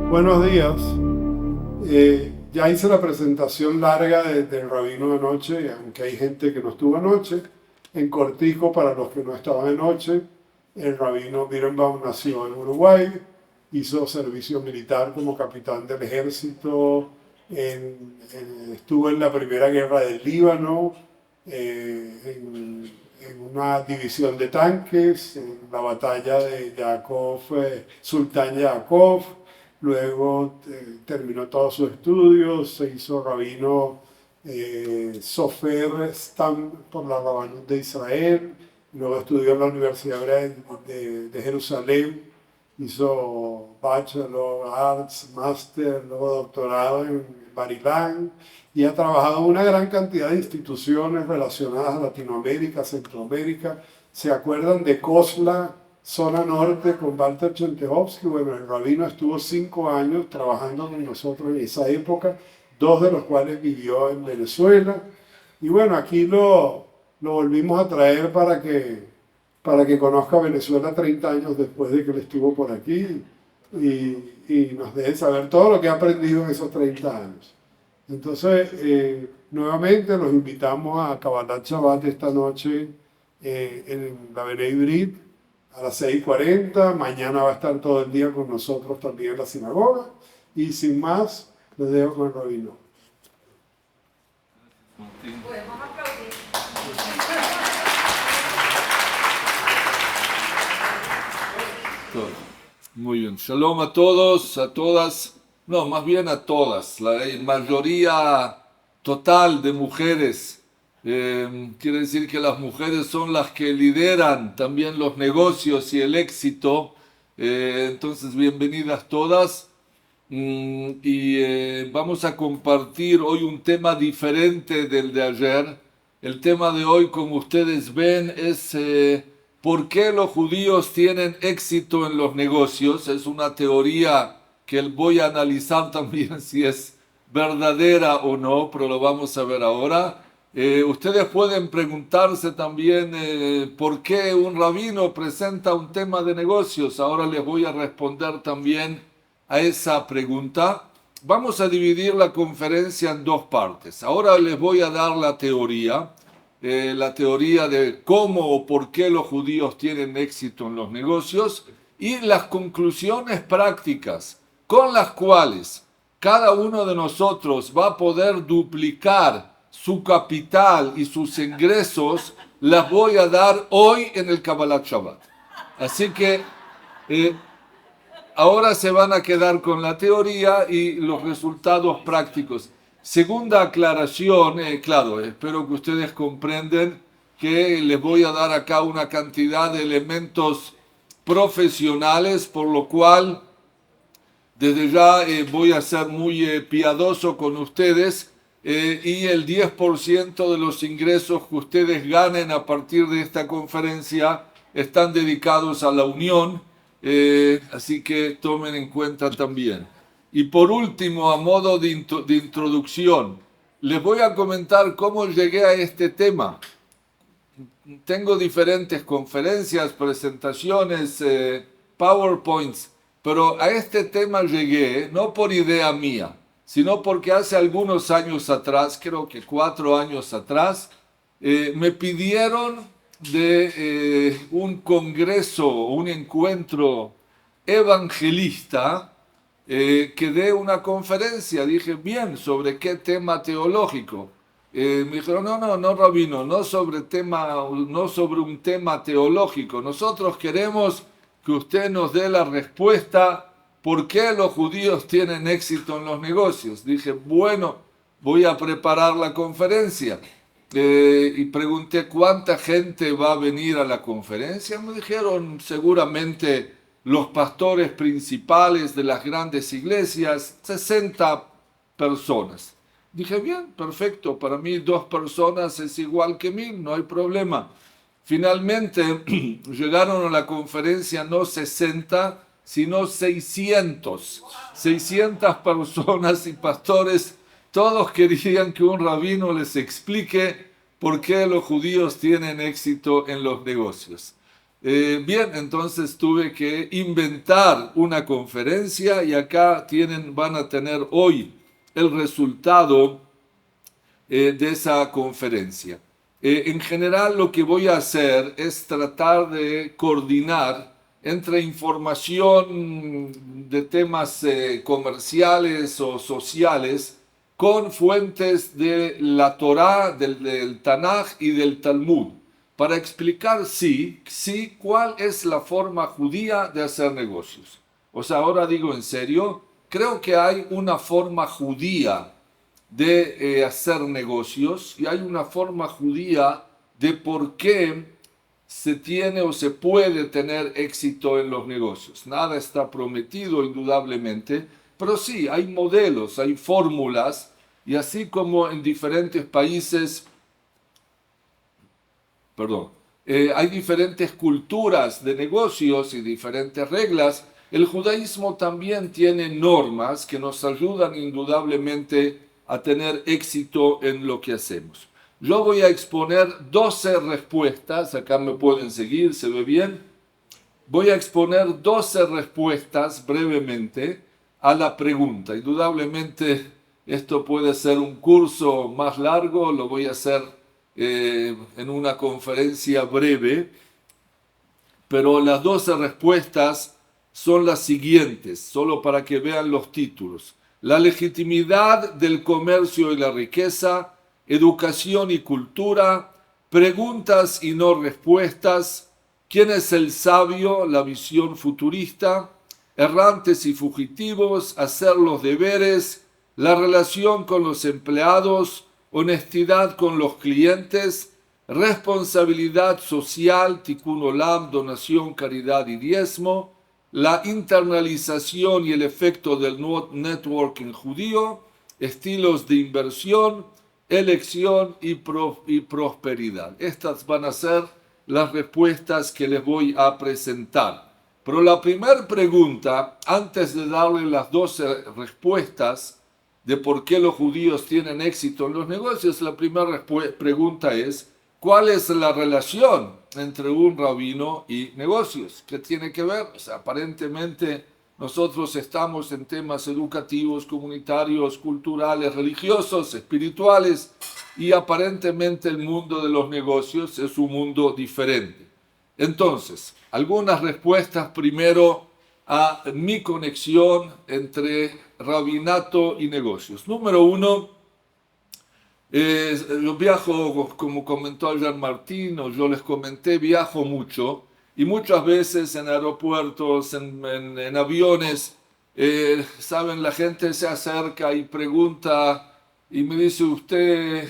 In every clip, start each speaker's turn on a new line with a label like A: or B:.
A: Buenos días. Ya hice la presentación larga del rabino anoche, aunque hay gente que no estuvo anoche. En cortico, para los que no estaban anoche, el rabino Birenbaum nació en Uruguay, hizo servicio militar como capitán del ejército, estuvo en la primera guerra del Líbano, en una división de tanques, en la batalla de Yaakov, Sultán Yaakov. Luego terminó todos sus estudios, se hizo rabino Sofer Stam por la Rabanut de Israel. Luego estudió en la Universidad Hebrea de Jerusalén, hizo Bachelor, Arts, Master, luego doctorado en Bar Ilan, y ha trabajado en una gran cantidad de instituciones relacionadas a Latinoamérica, Centroamérica. ¿Se acuerdan de COSLA, zona norte, con Walter Chentejovsky? Bueno, el rabino estuvo 5 años trabajando con nosotros en esa época, 2 de los cuales vivió en Venezuela. Y bueno, aquí lo volvimos a traer para que conozca Venezuela 30 años después de que él estuvo por aquí y nos deje saber todo lo que ha aprendido en esos 30 años. Entonces, nuevamente los invitamos a Kabbalat Shabbat esta noche en la Bnei Brit a las 6:40. Mañana va a estar todo el día con nosotros también en la sinagoga. Y sin más, les dejo con el rabino.
B: Podemos aplaudir.
C: Muy bien. Shalom a todos, a todas, no, más bien a todas. La mayoría total de mujeres. Quiere decir que las mujeres son las que lideran también los negocios y el éxito. Entonces, bienvenidas todas. Vamos a compartir hoy un tema diferente del de ayer. El tema de hoy, como ustedes ven, es ¿por qué los judíos tienen éxito en los negocios? Es una teoría que voy a analizar también si es verdadera o no, pero lo vamos a ver ahora. Ustedes pueden preguntarse también por qué un rabino presenta un tema de negocios. Ahora les voy a responder también a esa pregunta. Vamos a dividir la conferencia en 2 partes. Ahora les voy a dar la teoría de cómo o por qué los judíos tienen éxito en los negocios y las conclusiones prácticas con las cuales cada uno de nosotros va a poder duplicar su capital y sus ingresos, las voy a dar hoy en el Kabbalat Shabbat. Así que ahora se van a quedar con la teoría y los resultados prácticos. Segunda aclaración, claro, espero que ustedes comprenden que les voy a dar acá una cantidad de elementos profesionales, por lo cual desde ya voy a ser muy piadoso con ustedes y el 10% de los ingresos que ustedes ganen a partir de esta conferencia están dedicados a la unión. Así que tomen en cuenta también. Y por último, a modo de introducción, les voy a comentar cómo llegué a este tema. Tengo diferentes conferencias, presentaciones, PowerPoints, pero a este tema llegué no por idea mía, sino porque hace algunos años atrás, creo que 4 años atrás, me pidieron de un congreso, un encuentro evangelista, que dé una conferencia. Dije, bien, ¿sobre qué tema teológico? Me dijeron, no, rabino, no sobre un tema teológico. Nosotros queremos que usted nos dé la respuesta por qué los judíos tienen éxito en los negocios. Dije, bueno, voy a preparar la conferencia. Y pregunté cuánta gente va a venir a la conferencia. Me dijeron seguramente los pastores principales de las grandes iglesias, 60 personas. Dije, bien, perfecto, para mí 2 personas es igual que 1000, no hay problema. Finalmente llegaron a la conferencia no 60, sino 600. 600 personas y pastores. Todos querían que un rabino les explique por qué los judíos tienen éxito en los negocios. Bien, entonces tuve que inventar una conferencia y acá van a tener hoy el resultado de esa conferencia. En general lo que voy a hacer es tratar de coordinar entre información de temas comerciales o sociales con fuentes de la Torá, del Tanaj y del Talmud, para explicar sí, cuál es la forma judía de hacer negocios. O sea, ahora digo en serio, creo que hay una forma judía de hacer negocios y hay una forma judía de por qué se tiene o se puede tener éxito en los negocios. Nada está prometido indudablemente, pero sí, hay modelos, hay fórmulas y así como en diferentes países, hay diferentes culturas de negocios y diferentes reglas, el judaísmo también tiene normas que nos ayudan indudablemente a tener éxito en lo que hacemos. Yo voy a exponer 12 respuestas, acá me pueden seguir, ¿se ve bien? Voy a exponer 12 respuestas brevemente a la pregunta. Indudablemente esto puede ser un curso más largo, lo voy a hacer en una conferencia breve, pero las 12 respuestas son las siguientes, solo para que vean los títulos. La legitimidad del comercio y la riqueza, educación y cultura, preguntas y no respuestas, quién es el sabio, la visión futurista, errantes y fugitivos, hacer los deberes, la relación con los empleados, honestidad con los clientes, responsabilidad social, tikkun olam, donación, caridad y diezmo, la internalización y el efecto del networking judío, estilos de inversión, elección y prosperidad. Estas van a ser las respuestas que les voy a presentar. Pero la primera pregunta, antes de darle las 12 respuestas de por qué los judíos tienen éxito en los negocios, la primera pregunta es, ¿cuál es la relación entre un rabino y negocios? ¿Qué tiene que ver? O sea, aparentemente nosotros estamos en temas educativos, comunitarios, culturales, religiosos, espirituales, y aparentemente el mundo de los negocios es un mundo diferente. Entonces, algunas respuestas primero a mi conexión entre rabinato y negocios. Número uno, yo viajo, como comentó Jean Martín, o yo les comenté, viajo mucho y muchas veces en aeropuertos, en aviones, saben, la gente se acerca y pregunta y me dice, ¿usted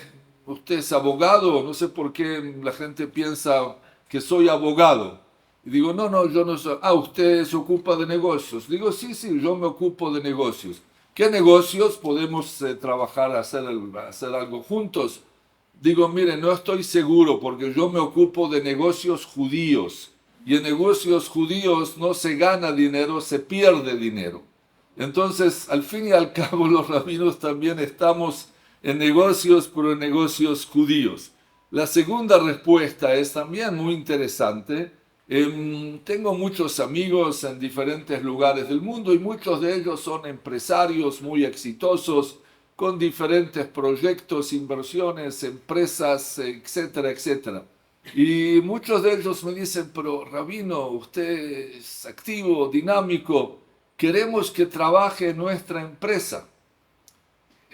C: es abogado? No sé por qué la gente piensa que soy abogado. Y digo, no, yo no soy. Ah, ¿usted se ocupa de negocios? Digo, sí, yo me ocupo de negocios. ¿Qué negocios podemos trabajar, hacer algo juntos? Digo, mire, no estoy seguro porque yo me ocupo de negocios judíos. Y en negocios judíos no se gana dinero, se pierde dinero. Entonces, al fin y al cabo, los rabinos también estamos en negocios, pero en negocios judíos. La segunda respuesta es también muy interesante. Tengo muchos amigos en diferentes lugares del mundo y muchos de ellos son empresarios muy exitosos con diferentes proyectos, inversiones, empresas, etcétera, etcétera. Y muchos de ellos me dicen, pero rabino, usted es activo, dinámico, queremos que trabaje en nuestra empresa.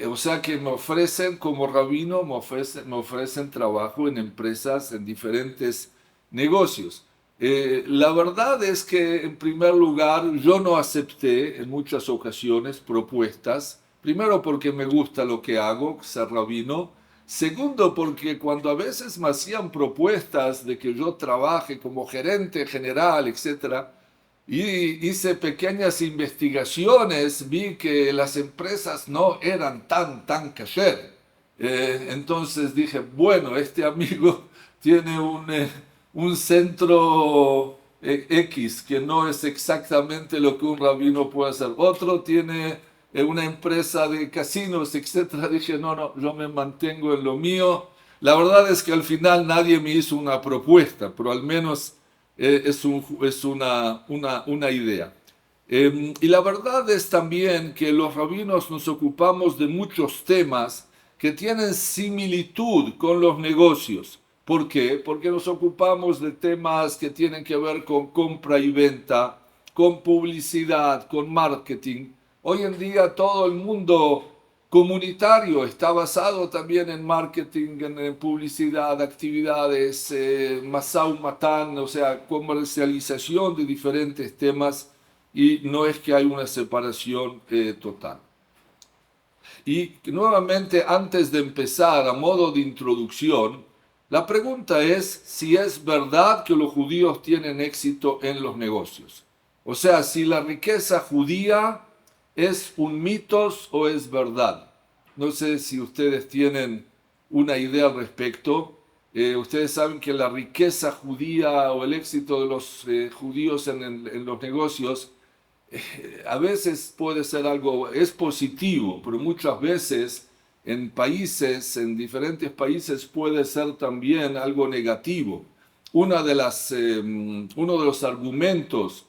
C: O sea que me ofrecen, como rabino, me ofrecen trabajo en empresas, en diferentes negocios. La verdad es que, en primer lugar, yo no acepté en muchas ocasiones propuestas. Primero porque me gusta lo que hago, ser rabino. Segundo porque cuando a veces me hacían propuestas de que yo trabaje como gerente general, etc., y hice pequeñas investigaciones, vi que las empresas no eran tan kasher. Entonces dije, bueno, este amigo tiene un centro X, que no es exactamente lo que un rabino puede hacer. Otro tiene una empresa de casinos, etc. Dije, no, yo me mantengo en lo mío. La verdad es que al final nadie me hizo una propuesta, pero al menos es una idea. Y la verdad es también que los rabinos nos ocupamos de muchos temas que tienen similitud con los negocios. ¿Por qué? Porque nos ocupamos de temas que tienen que ver con compra y venta, con publicidad, con marketing. Hoy en día todo el mundo comunitario está basado también en marketing, en publicidad, actividades, masau matán, o sea, comercialización de diferentes temas, y no es que hay una separación total. Y nuevamente, antes de empezar, a modo de introducción, la pregunta es si es verdad que los judíos tienen éxito en los negocios. O sea, si la riqueza judía es un mito o es verdad. No sé si ustedes tienen una idea al respecto. Ustedes saben que la riqueza judía o el éxito de los judíos en los negocios a veces puede ser algo, es positivo, pero muchas veces en países, en diferentes países puede ser también algo negativo. Uno de los argumentos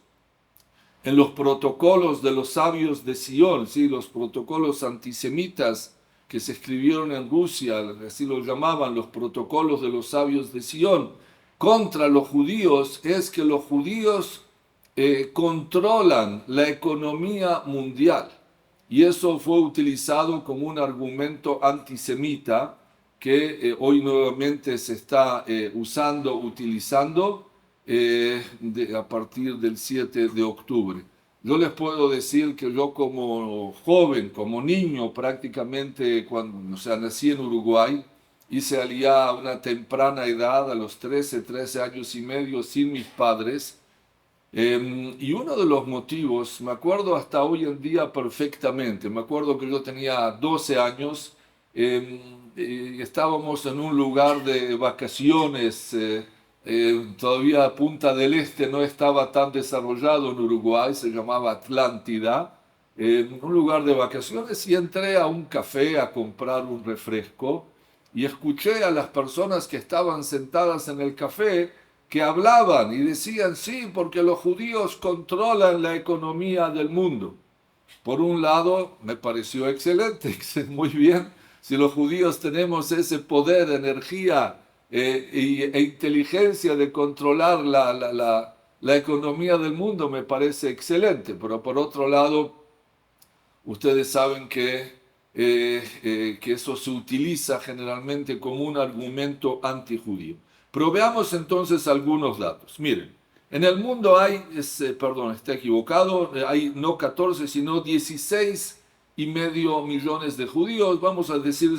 C: en los protocolos de los sabios de Sion, ¿sí? Los protocolos antisemitas que se escribieron en Rusia, así lo llamaban, los protocolos de los sabios de Sion, contra los judíos, es que los judíos controlan la economía mundial. Y eso fue utilizado como un argumento antisemita que hoy nuevamente se está utilizando a partir del 7 de octubre. Yo les puedo decir que yo como joven, como niño prácticamente, o sea, nací en Uruguay, hice aliyá a una temprana edad, a los 13 años y medio, sin mis padres. Y uno de los motivos, me acuerdo hasta hoy en día perfectamente, me acuerdo que yo tenía 12 años, y estábamos en un lugar de vacaciones, todavía Punta del Este no estaba tan desarrollado en Uruguay, se llamaba Atlántida, un lugar de vacaciones, y entré a un café a comprar un refresco y escuché a las personas que estaban sentadas en el café que hablaban y decían, sí, porque los judíos controlan la economía del mundo. Por un lado, me pareció excelente, muy bien, si los judíos tenemos ese poder, energía e inteligencia de controlar la economía del mundo, me parece excelente. Pero por otro lado, ustedes saben que eso se utiliza generalmente como un argumento antijudío. Pero veamos entonces algunos datos. Miren, en el mundo hay, perdón, está equivocado, hay no 14, sino 16,5 millones de judíos, vamos a decir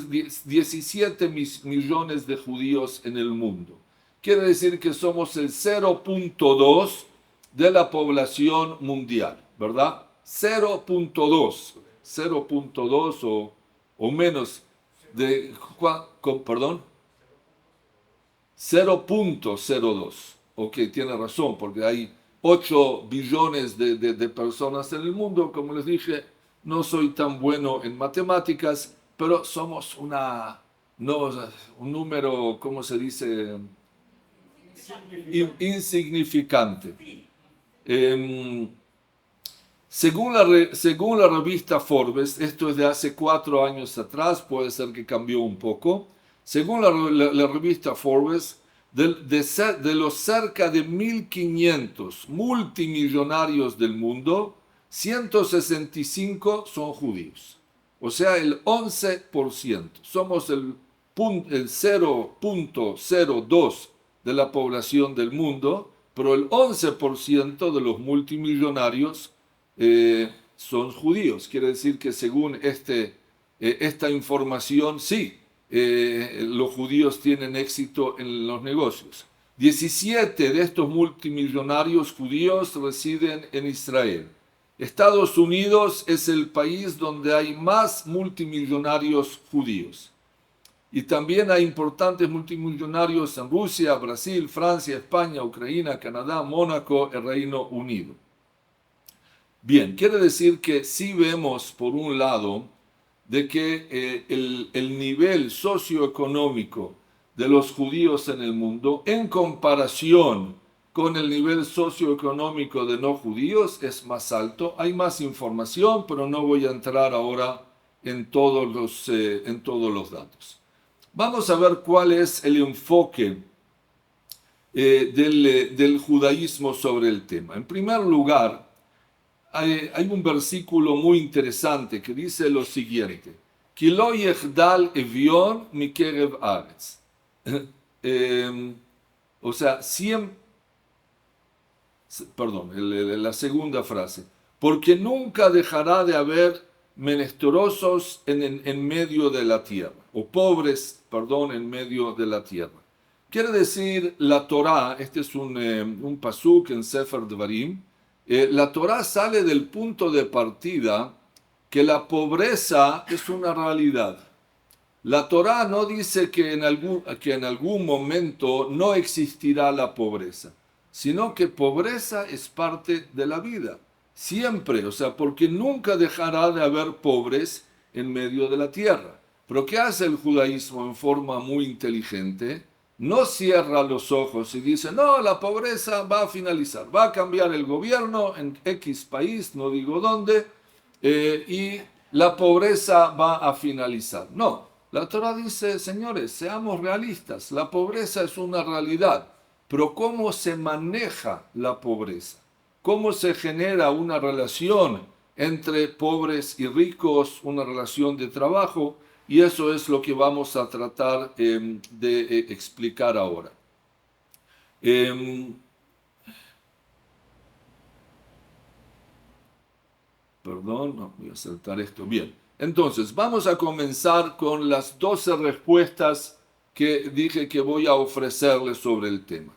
C: 17 millones de judíos en el mundo. Quiere decir que somos el 0,2 de la población mundial, ¿verdad? 0,2 o menos de, perdón, 0,02. Ok, tiene razón, porque hay 8 billones de personas en el mundo. Como les dije, no soy tan bueno en matemáticas, pero somos un número, ¿cómo se dice? Insignificante. Según la revista Forbes, esto es de hace 4 años atrás, puede ser que cambió un poco. Según la revista Forbes, de los cerca de 1.500 multimillonarios del mundo, 165 son judíos. O sea, el 11%. Somos el 0,02 de la población del mundo, pero el 11% de los multimillonarios son judíos. Quiere decir que según esta información, sí, los judíos tienen éxito en los negocios. 17 de estos multimillonarios judíos residen en Israel. Estados Unidos es el país donde hay más multimillonarios judíos. Y también hay importantes multimillonarios en Rusia, Brasil, Francia, España, Ucrania, Canadá, Mónaco, el Reino Unido. Bien, quiere decir que sí vemos, por un lado, de que el nivel socioeconómico de los judíos en el mundo, en comparación con el nivel socioeconómico de no judíos es más alto. Hay más información, pero no voy a entrar ahora en todos los datos. Vamos a ver cuál es el enfoque del judaísmo sobre el tema. En primer lugar, hay un versículo muy interesante que dice lo siguiente: "Ki lo yechdal evion mikerev aretz". O sea, la segunda frase: porque nunca dejará de haber menesterosos en medio de la tierra, o pobres, en medio de la tierra. Quiere decir, la Torá, este es un pasuk en Sefer Dvarim, la Torá sale del punto de partida que la pobreza es una realidad. La Torá no dice que en algún momento no existirá la pobreza, sino que pobreza es parte de la vida, siempre, o sea, porque nunca dejará de haber pobres en medio de la tierra. Pero ¿qué hace el judaísmo en forma muy inteligente? No cierra los ojos y dice, no, la pobreza va a finalizar, va a cambiar el gobierno en X país, no digo dónde, y la pobreza va a finalizar. No, la Torá dice, señores, seamos realistas, la pobreza es una realidad, pero ¿cómo se maneja la pobreza? ¿Cómo se genera una relación entre pobres y ricos, una relación de trabajo? Y eso es lo que vamos a tratar de explicar ahora. Perdón, no, voy a saltar esto. Bien, entonces vamos a comenzar con las 12 respuestas que dije que voy a ofrecerles sobre el tema.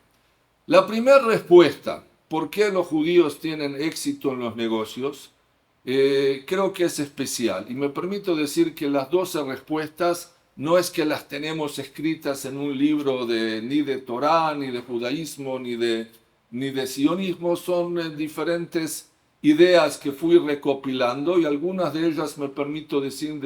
C: La primera respuesta, ¿por qué los judíos tienen éxito en los negocios? Creo que es especial y me permito decir que las 12 respuestas no es que las tenemos escritas en un libro ni de Torá, ni de judaísmo, ni de sionismo, son diferentes ideas que fui recopilando y algunas de ellas me permito decir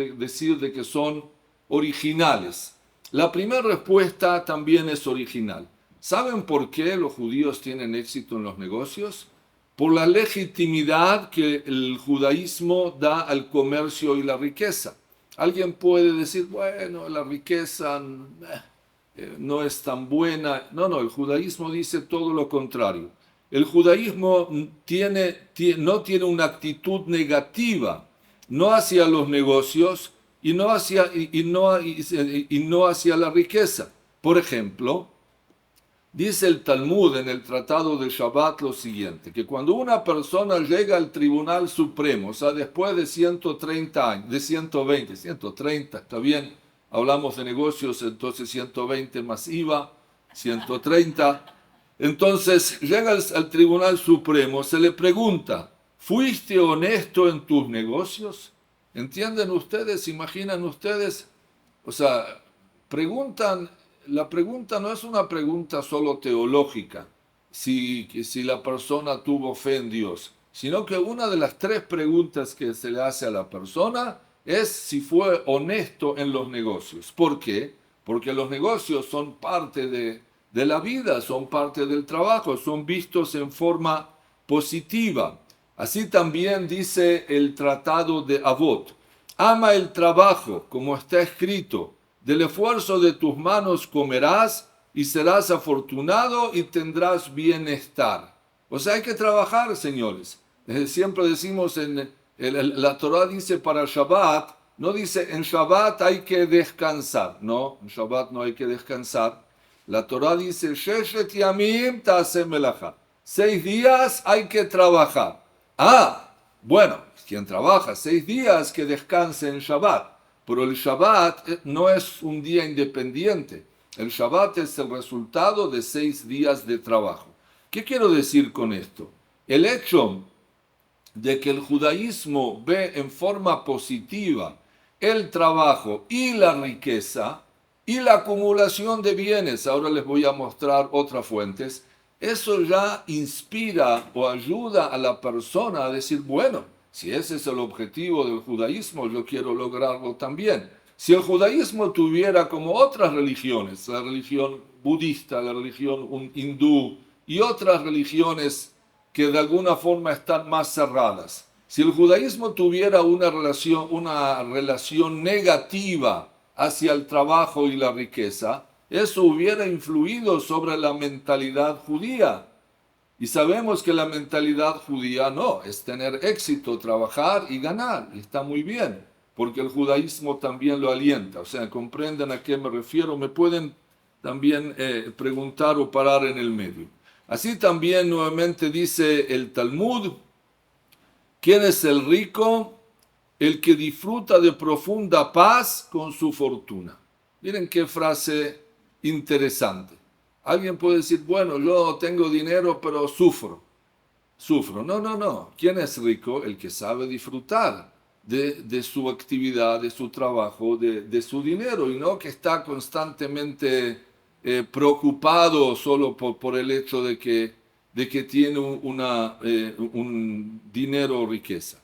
C: de que son originales. La primera respuesta también es original. ¿Saben por qué los judíos tienen éxito en los negocios? Por la legitimidad que el judaísmo da al comercio y la riqueza. Alguien puede decir, bueno, la riqueza no es tan buena. No, el judaísmo dice todo lo contrario. El judaísmo no tiene una actitud negativa, no hacia los negocios y no hacia la riqueza. Por ejemplo, dice el Talmud en el Tratado de Shabbat lo siguiente, que cuando una persona llega al Tribunal Supremo, o sea, después de 130 años, de 130, está bien, hablamos de negocios, entonces 120 más IVA, 130, entonces llega al Tribunal Supremo, se le pregunta, ¿fuiste honesto en tus negocios? ¿Entienden ustedes? ¿Imaginan ustedes? O sea, la pregunta no es una pregunta solo teológica, si la persona tuvo fe en Dios, sino que una de las 3 preguntas que se le hace a la persona es si fue honesto en los negocios. ¿Por qué? Porque los negocios son parte de la vida, son parte del trabajo, son vistos en forma positiva. Así también dice el Tratado de Avot, ama el trabajo, como está escrito, del esfuerzo de tus manos comerás y serás afortunado y tendrás bienestar. O sea, hay que trabajar, señores. Siempre decimos, la Torá dice para Shabbat, no dice en Shabbat hay que descansar. No, en Shabbat no hay que descansar. La Torá dice, Sheshet Yamim Ta'aseh Melachá. 6 días hay que trabajar. Bueno, quien trabaja 6 días que descanse en Shabbat. Pero el Shabbat no es un día independiente. El Shabbat es el resultado de 6 días de trabajo. ¿Qué quiero decir con esto? El hecho de que el judaísmo ve en forma positiva el trabajo y la riqueza y la acumulación de bienes, ahora les voy a mostrar otras fuentes, eso ya inspira o ayuda a la persona a decir, bueno, si ese es el objetivo del judaísmo, yo quiero lograrlo también. Si el judaísmo tuviera como otras religiones, la religión budista, la religión hindú, y otras religiones que de alguna forma están más cerradas. Si el judaísmo tuviera una relación negativa hacia el trabajo y la riqueza, eso hubiera influido sobre la mentalidad judía. Y sabemos que la mentalidad judía no, es tener éxito, trabajar y ganar. Y está muy bien, porque el judaísmo también lo alienta. O sea, comprenden a qué me refiero. Me pueden también preguntar o parar en el medio. Así también nuevamente dice el Talmud, ¿quién es el rico? El que disfruta de profunda paz con su fortuna. Miren qué frase interesante. Alguien puede decir, bueno, yo tengo dinero, pero sufro. No, no, no. ¿Quién es rico? El que sabe disfrutar de su actividad, de su trabajo, de su dinero, y no que está constantemente preocupado solo por el hecho de que tiene un dinero o riqueza.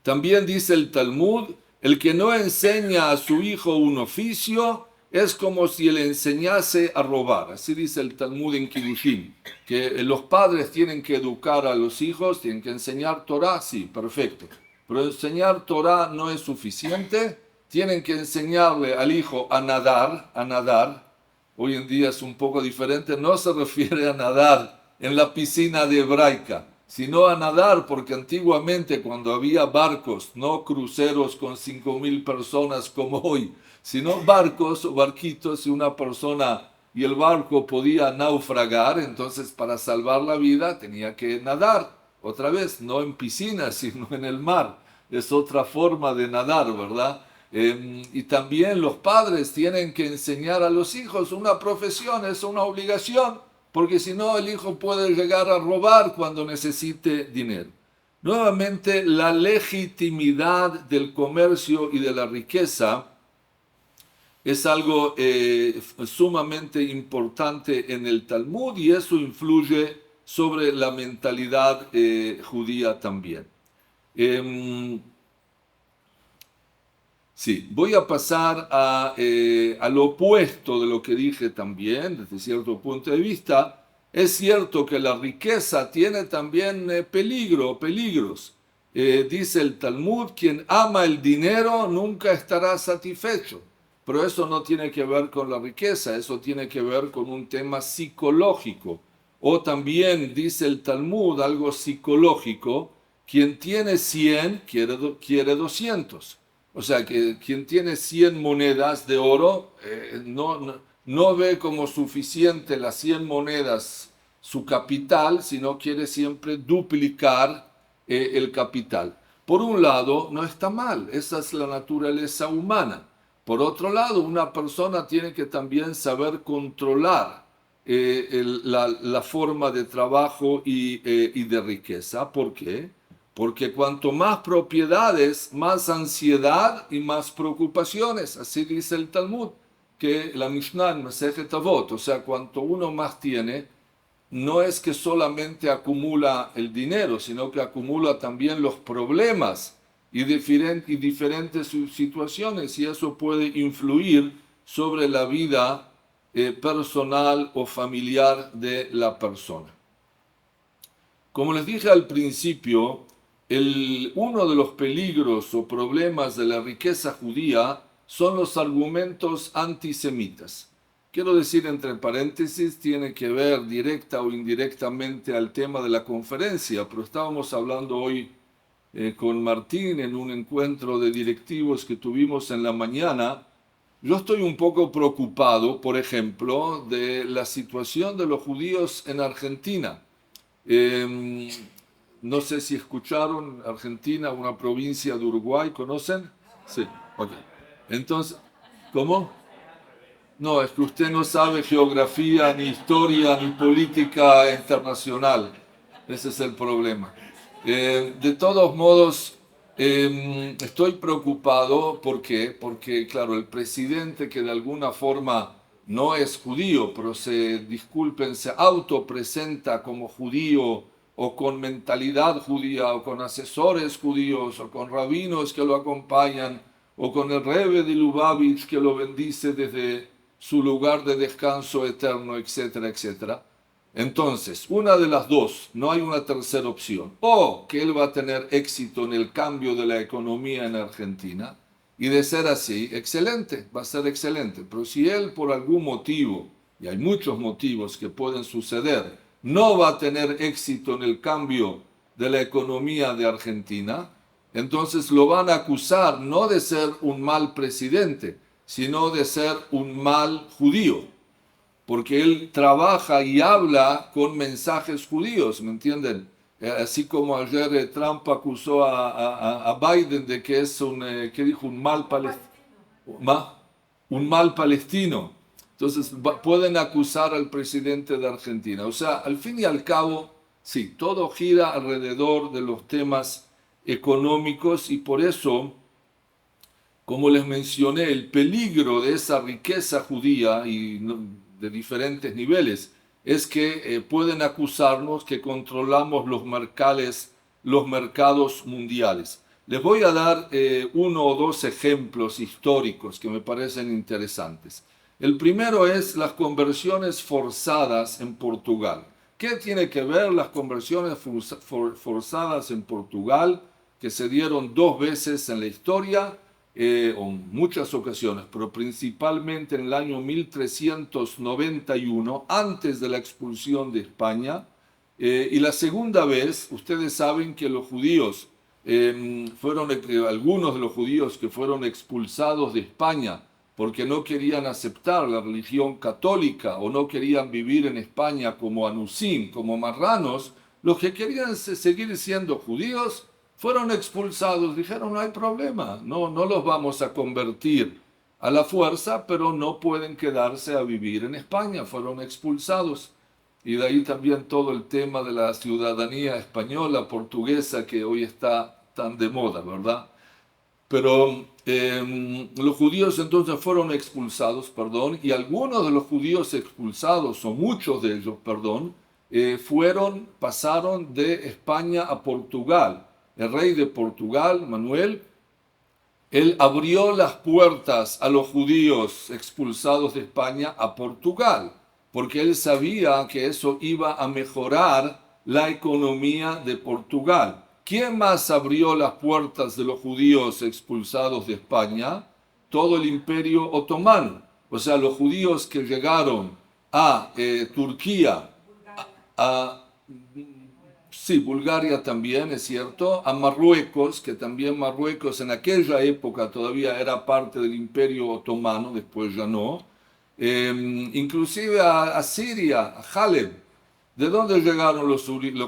C: También dice el Talmud, el que no enseña a su hijo un oficio es como si le enseñase a robar. Así dice el Talmud en Kiddushin, que los padres tienen que educar a los hijos, tienen que enseñar Torah, sí, perfecto. Pero enseñar Torah no es suficiente, tienen que enseñarle al hijo a nadar. Hoy en día es un poco diferente, no se refiere a nadar en la piscina de hebraica, sino a nadar, porque antiguamente cuando había barcos, no cruceros con 5.000 personas como hoy, sino barcos o barquitos, y una persona y el barco podía naufragar, entonces para salvar la vida tenía que nadar, otra vez, no en piscina, sino en el mar. Es otra forma de nadar, ¿verdad? Y también los padres tienen que enseñar a los hijos una profesión, es una obligación, porque si no el hijo puede llegar a robar cuando necesite dinero. Nuevamente, la legitimidad del comercio y de la riqueza es algo sumamente importante en el Talmud, y eso influye sobre la mentalidad judía también. Sí, voy a pasar al opuesto de lo que dije también, desde cierto punto de vista. Es cierto que la riqueza tiene también peligros. Dice el Talmud, quien ama el dinero nunca estará satisfecho. Pero eso no tiene que ver con la riqueza, eso tiene que ver con un tema psicológico. O también dice el Talmud algo psicológico, quien tiene 100 quiere 200. O sea, que quien tiene 100 monedas de oro no ve como suficiente las 100 monedas su capital, sino quiere siempre duplicar el capital. Por un lado, no está mal, esa es la naturaleza humana. Por otro lado, una persona tiene que también saber controlar la forma de trabajo y de riqueza. ¿Por qué? Porque cuanto más propiedades, más ansiedad y más preocupaciones. Así dice el Talmud, que la Mishnah en Masejet Avot. O sea, cuanto uno más tiene, no es que solamente acumula el dinero, sino que acumula también los problemas y diferentes situaciones, y eso puede influir sobre la vida personal o familiar de la persona. Como les dije al principio, uno de los peligros o problemas de la riqueza judía son los argumentos antisemitas. Quiero decir entre paréntesis, tiene que ver directa o indirectamente al tema de la conferencia, pero estábamos hablando hoy con Martín en un encuentro de directivos que tuvimos en la mañana. Yo estoy un poco preocupado, por ejemplo, de la situación de los judíos en Argentina. No sé si escucharon Argentina, una provincia de Uruguay, ¿conocen? Sí, ok. Entonces, ¿cómo? No, es que usted no sabe geografía, ni historia, ni política internacional. Ese es el problema. De todos modos, estoy preocupado. ¿Por qué? Porque, claro, el presidente, que de alguna forma no es judío, pero se autopresenta como judío, o con mentalidad judía, o con asesores judíos, o con rabinos que lo acompañan, o con el Rebbe de Lubavitch que lo bendice desde su lugar de descanso eterno, etcétera, etcétera. Entonces, una de las dos, no hay una tercera opción. O que él va a tener éxito en el cambio de la economía en Argentina, y de ser así, excelente, va a ser excelente. Pero si él por algún motivo, y hay muchos motivos que pueden suceder, no va a tener éxito en el cambio de la economía de Argentina, entonces lo van a acusar no de ser un mal presidente, sino de ser un mal judío, porque él trabaja y habla con mensajes judíos, ¿me entienden? Así como ayer Trump acusó a Biden de que es ¿qué dijo? Un mal palestino. Entonces pueden acusar al presidente de Argentina. O sea, al fin y al cabo, sí, todo gira alrededor de los temas económicos y por eso, como les mencioné, el peligro de esa riqueza judía y de diferentes niveles es que pueden acusarnos que controlamos los mercados mundiales. Les voy a dar uno o dos ejemplos históricos que me parecen interesantes. El primero es las conversiones forzadas en Portugal. ¿Qué tiene que ver las conversiones forzadas en Portugal, que se dieron dos veces en la historia, o en muchas ocasiones, pero principalmente en el año 1391, antes de la expulsión de España, y la segunda vez, ustedes saben que los judíos, algunos de los judíos que fueron expulsados de España porque no querían aceptar la religión católica o no querían vivir en España como anusim, como marranos, los que querían seguir siendo judíos fueron expulsados. Dijeron, no hay problema, no los vamos a convertir a la fuerza, pero no pueden quedarse a vivir en España, fueron expulsados. Y de ahí también todo el tema de la ciudadanía española, portuguesa, que hoy está tan de moda, ¿verdad? Pero los judíos entonces fueron expulsados, y algunos de los judíos expulsados, o muchos de ellos, pasaron de España a Portugal. El rey de Portugal, Manuel, él abrió las puertas a los judíos expulsados de España a Portugal, porque él sabía que eso iba a mejorar la economía de Portugal. ¿Quién más abrió las puertas de los judíos expulsados de España? Todo el Imperio Otomano. O sea, los judíos que llegaron a Turquía, sí, Bulgaria también, es cierto, a Marruecos, que también Marruecos en aquella época todavía era parte del Imperio Otomano, después ya no, inclusive a Siria, a Haleb. ¿De dónde llegaron los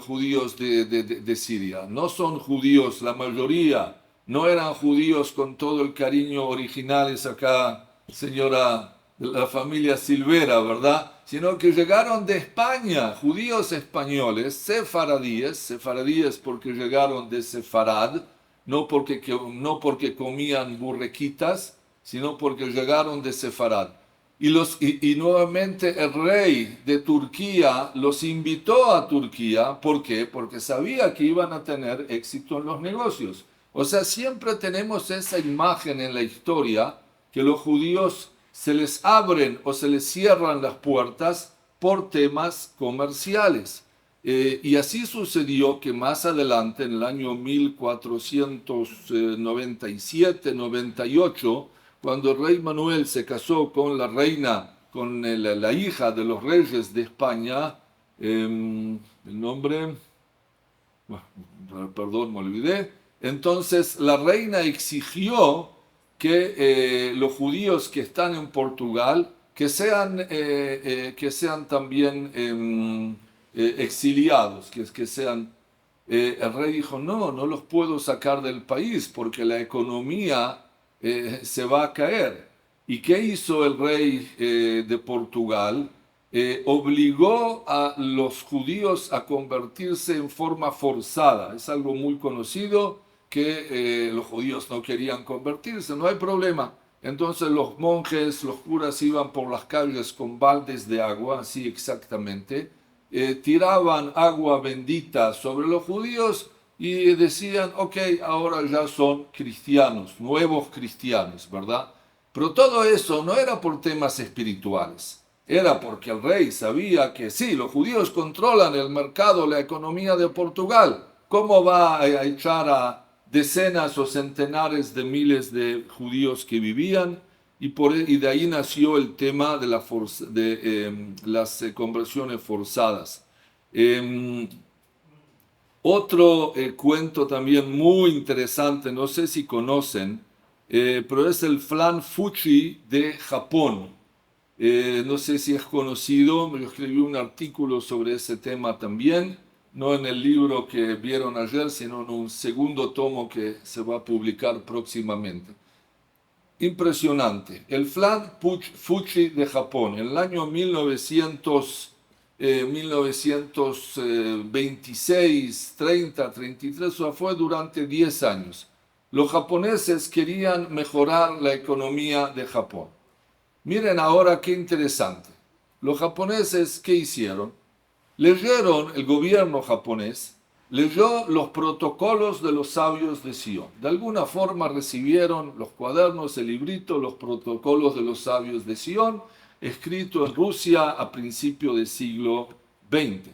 C: judíos de Siria? No son judíos, la mayoría no eran judíos con todo el cariño originales acá, señora de la familia Silvera, ¿verdad? Sino que llegaron de España, judíos españoles, sefaradíes porque llegaron de Sefarad, no porque comían burrequitas, sino porque llegaron de Sefarad. Y nuevamente el rey de Turquía los invitó a Turquía. ¿Por qué? Porque sabía que iban a tener éxito en los negocios. O sea, siempre tenemos esa imagen en la historia que los judíos se les abren o se les cierran las puertas por temas comerciales. Y así sucedió que más adelante, en el año 1497-98, cuando el rey Manuel se casó con la reina, con la hija de los reyes de España, el nombre, perdón, me olvidé. Entonces la reina exigió que los judíos que están en Portugal, que sean también exiliados, que sean... el rey dijo, no los puedo sacar del país porque la economía se va a caer. ¿Y qué hizo el rey de Portugal? Obligó a los judíos a convertirse en forma forzada. Es algo muy conocido que los judíos no querían convertirse, no hay problema. Entonces los monjes, los curas iban por las calles con baldes de agua, así exactamente, tiraban agua bendita sobre los judíos y decían, ok, ahora ya son cristianos, nuevos cristianos, ¿verdad? Pero todo eso no era por temas espirituales, era porque el rey sabía que sí, los judíos controlan el mercado, la economía de Portugal. ¿Cómo va a echar a decenas o centenares de miles de judíos que vivían? Y de ahí nació el tema de, las conversiones forzadas. Otro cuento también muy interesante, no sé si conocen, pero es el Flan Fuchi de Japón. No sé si es conocido, yo escribí un artículo sobre ese tema también, no en el libro que vieron ayer, sino en un segundo tomo que se va a publicar próximamente. Impresionante. El Flan Fuchi de Japón, en el año 1926, 30, 33, o sea, fue durante 10 años. Los japoneses querían mejorar la economía de Japón. Miren ahora qué interesante. Los japoneses, ¿qué hicieron? Leyeron, el gobierno japonés leyó los protocolos de los sabios de Sion. De alguna forma recibieron los cuadernos, el librito, los protocolos de los sabios de Sion, escrito en Rusia a principios del siglo XX.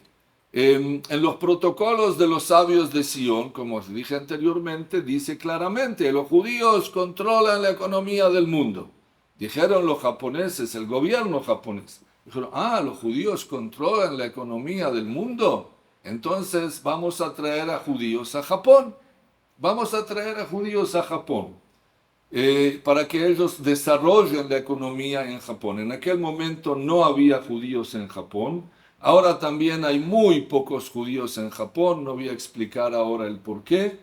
C: En los protocolos de los sabios de Sion, como os dije anteriormente, dice claramente, los judíos controlan la economía del mundo. Dijeron los japoneses, el gobierno japonés, dijeron, los judíos controlan la economía del mundo, entonces vamos a traer a judíos a Japón. Vamos a traer a judíos a Japón para que ellos desarrollen la economía en Japón. En aquel momento no había judíos en Japón. Ahora también hay muy pocos judíos en Japón. No voy a explicar ahora el por qué,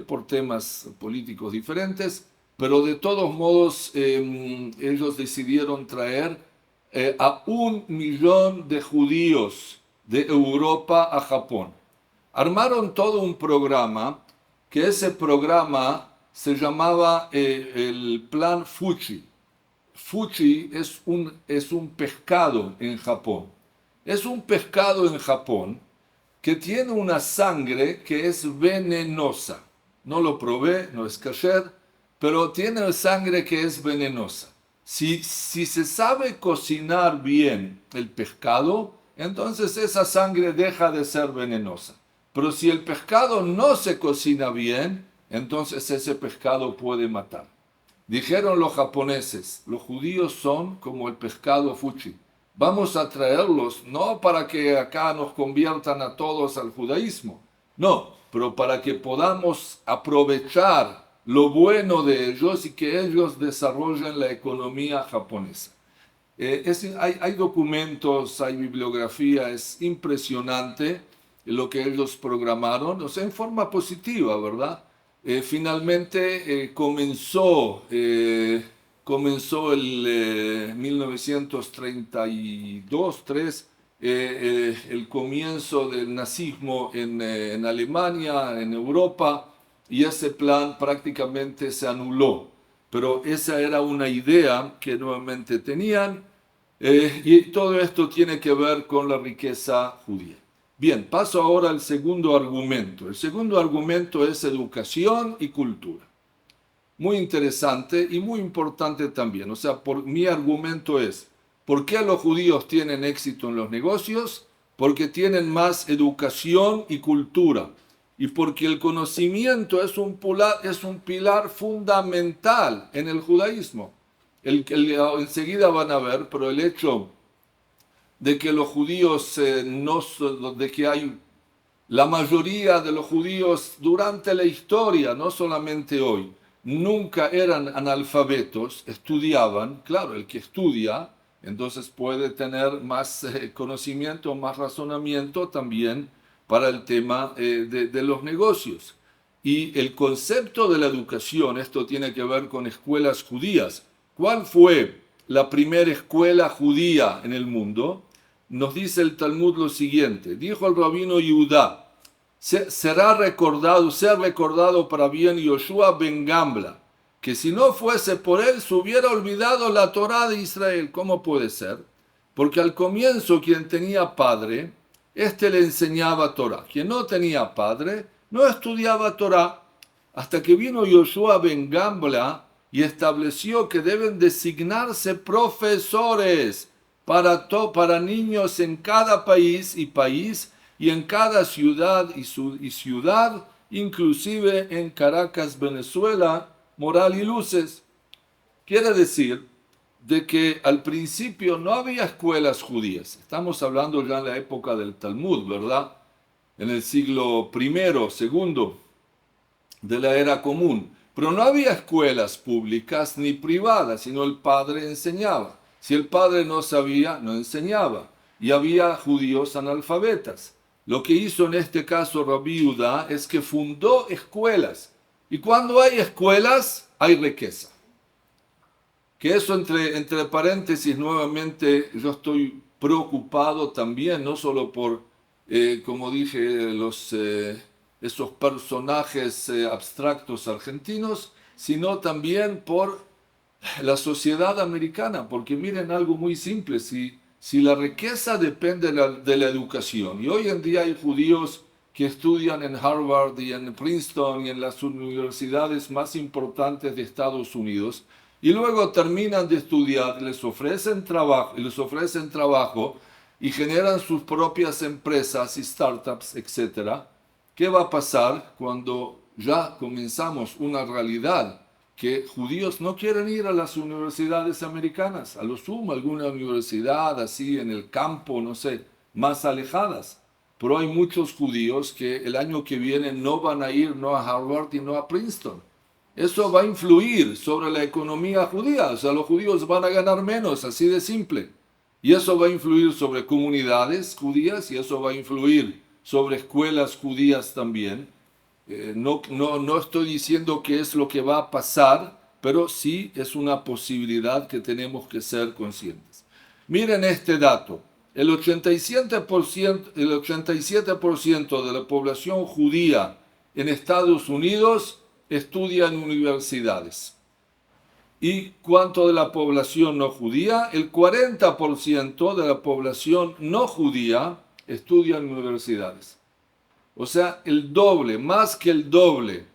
C: por temas políticos diferentes. Pero de todos modos ellos decidieron traer a 1 millón de judíos de Europa a Japón. Armaron todo un programa, que ese programa se llamaba el Plan Fuchi. Fuchi es un pescado en Japón. Es un pescado en Japón que tiene una sangre que es venenosa. No lo probé, no es kasher, pero tiene sangre que es venenosa. Si se sabe cocinar bien el pescado, entonces esa sangre deja de ser venenosa. Pero si el pescado no se cocina bien, entonces ese pescado puede matar. Dijeron los japoneses, los judíos son como el pescado fuchi. Vamos a traerlos no para que acá nos conviertan a todos al judaísmo, no, pero para que podamos aprovechar lo bueno de ellos y que ellos desarrollen la economía japonesa. Hay documentos, hay bibliografía, es impresionante lo que ellos programaron, o sea, en forma positiva, ¿verdad? Finalmente comenzó el 1932-3, el comienzo del nazismo en Alemania, en Europa, y ese plan prácticamente se anuló. Pero esa era una idea que nuevamente tenían, y todo esto tiene que ver con la riqueza judía. Bien, paso ahora al segundo argumento. El segundo argumento es educación y cultura. Muy interesante y muy importante también. O sea, mi argumento es, ¿por qué los judíos tienen éxito en los negocios? Porque tienen más educación y cultura. Y porque el conocimiento es un pilar fundamental en el judaísmo. Enseguida van a ver, pero el hecho de que los judíos, de que hay la mayoría de los judíos durante la historia, no solamente hoy, nunca eran analfabetos, estudiaban. Claro, el que estudia, entonces puede tener más conocimiento, más razonamiento también para el tema de los negocios. Y el concepto de la educación, esto tiene que ver con escuelas judías. ¿Cuál fue la primera escuela judía en el mundo? Nos dice el Talmud lo siguiente, dijo el rabino Yehudá, ser recordado para bien Yoshua ben Gambla, que si no fuese por él se hubiera olvidado la Torá de Israel. ¿Cómo puede ser? Porque al comienzo quien tenía padre, este le enseñaba Torá. Quien no tenía padre, no estudiaba Torá. Hasta que vino Yoshua ben Gambla, y estableció que deben designarse profesores para niños en cada país y en cada ciudad y ciudad, inclusive en Caracas, Venezuela, Moral y Luces. Quiere decir de que al principio no había escuelas judías. Estamos hablando ya en la época del Talmud, ¿verdad? En el siglo I, segundo de la era común. Pero no había escuelas públicas ni privadas, sino el padre enseñaba. Si el padre no sabía, no enseñaba. Y había judíos analfabetas. Lo que hizo en este caso Rabbi Yehuda es que fundó escuelas. Y cuando hay escuelas, hay riqueza. Que eso entre paréntesis, nuevamente, yo estoy preocupado también, no solo por, como dije, esos personajes abstractos argentinos, sino también por la sociedad americana, porque miren algo muy simple, si la riqueza depende de la educación, y hoy en día hay judíos que estudian en Harvard y en Princeton y en las universidades más importantes de Estados Unidos, y luego terminan de estudiar, les ofrecen trabajo y generan sus propias empresas y startups, etc. ¿Qué va a pasar cuando ya comenzamos una realidad que judíos no quieren ir a las universidades americanas? A lo sumo alguna universidad así en el campo, no sé, más alejadas. Pero hay muchos judíos que el año que viene no van a ir no a Harvard y no a Princeton. Eso va a influir sobre la economía judía, o sea, los judíos van a ganar menos, así de simple. Y eso va a influir sobre comunidades judías y eso va a influir sobre escuelas judías también. No estoy diciendo que es lo que va a pasar, pero sí es una posibilidad que tenemos que ser conscientes. Miren este dato, el 87% de la población judía en Estados Unidos estudia en universidades. ¿Y cuánto de la población no judía? El 40% de la población no judía estudia en universidades. O sea, el doble, más que el doble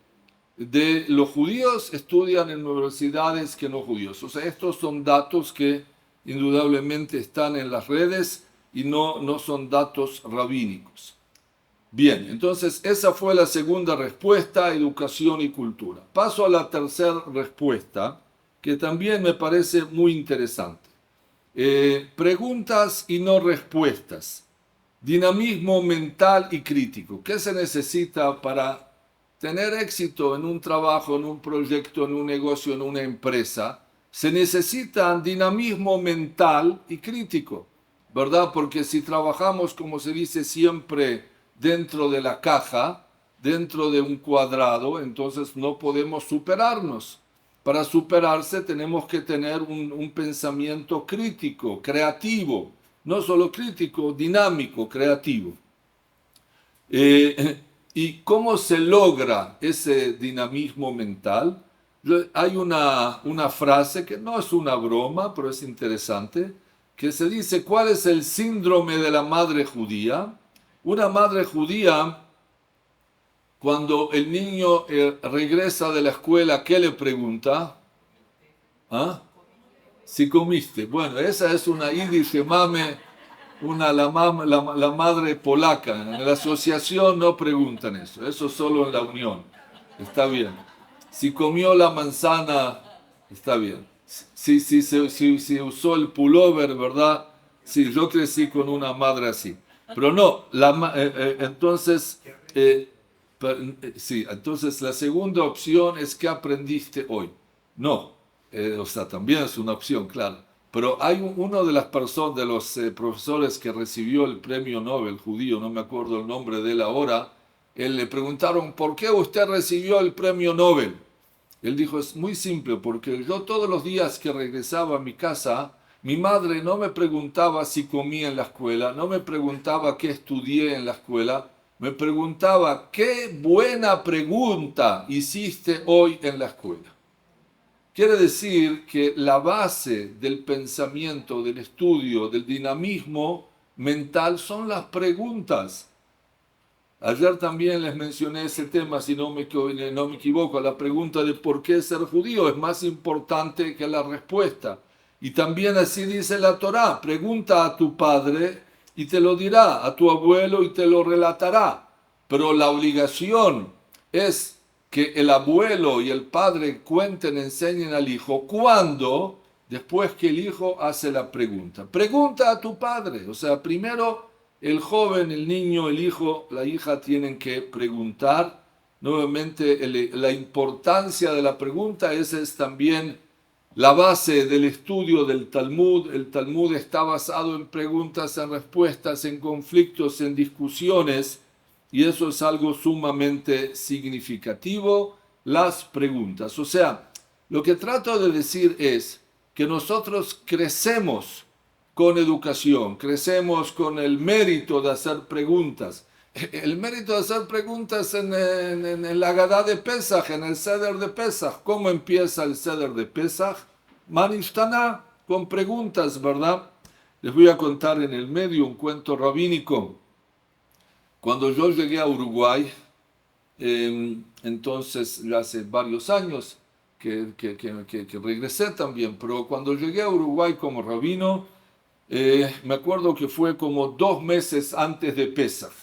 C: de los judíos estudian en universidades que no judíos. O sea, estos son datos que indudablemente están en las redes y no son datos rabínicos. Bien, entonces esa fue la segunda respuesta, educación y cultura. Paso a la tercera respuesta, que también me parece muy interesante. Preguntas y no respuestas. Dinamismo mental y crítico. ¿Qué se necesita para tener éxito en un trabajo, en un proyecto, en un negocio, en una empresa? Se necesita dinamismo mental y crítico, ¿verdad? Porque si trabajamos, como se dice siempre, dentro de la caja, dentro de un cuadrado, entonces no podemos superarnos. Para superarse tenemos que tener un pensamiento crítico, creativo, no solo crítico, dinámico, creativo. ¿Y cómo se logra ese dinamismo mental? Hay una frase que no es una broma, pero es interesante, que se dice, ¿cuál es el síndrome de la madre judía? Una madre judía, cuando el niño regresa de la escuela, ¿qué le pregunta? ¿Ah? Si comiste. Bueno, esa es una Yiddish mame, la madre polaca. En la asociación no preguntan eso, eso solo en la unión. Está bien. Si comió la manzana, está bien. Si usó el pullover, ¿verdad? Sí, yo crecí con una madre así. Pero no, entonces la segunda opción es ¿qué aprendiste hoy? No, o sea, también es una opción, claro. Pero hay uno de las personas, de los profesores que recibió el premio Nobel judío, no me acuerdo el nombre de él ahora, le preguntaron, ¿por qué usted recibió el premio Nobel? Él dijo, es muy simple, porque yo todos los días que regresaba a mi casa, mi madre no me preguntaba si comía en la escuela, no me preguntaba qué estudié en la escuela, me preguntaba, ¿qué buena pregunta hiciste hoy en la escuela? Quiere decir que la base del pensamiento, del estudio, del dinamismo mental son las preguntas. Ayer también les mencioné ese tema, si no me equivoco, la pregunta de por qué ser judío es más importante que la respuesta. Y también así dice la Torá, pregunta a tu padre y te lo dirá, a tu abuelo y te lo relatará. Pero la obligación es que el abuelo y el padre cuenten, enseñen al hijo, cuando, después que el hijo hace la pregunta. Pregunta a tu padre, o sea, primero el joven, el niño, el hijo, la hija tienen que preguntar. Nuevamente, la importancia de la pregunta, esa es también la base del estudio del Talmud. El Talmud está basado en preguntas, en respuestas, en conflictos, en discusiones, y eso es algo sumamente significativo, las preguntas. O sea, lo que trato de decir es que nosotros crecemos con educación, crecemos con el mérito de hacer preguntas. El mérito de hacer preguntas en la Agadá de Pesaj, en el Seder de Pesaj. ¿Cómo empieza el Seder de Pesaj? Manishtana, con preguntas, ¿verdad? Les voy a contar en el medio un cuento rabínico. Cuando yo llegué a Uruguay, entonces ya hace varios años que regresé también, pero cuando llegué a Uruguay como rabino, me acuerdo que fue como 2 meses antes de Pesaj.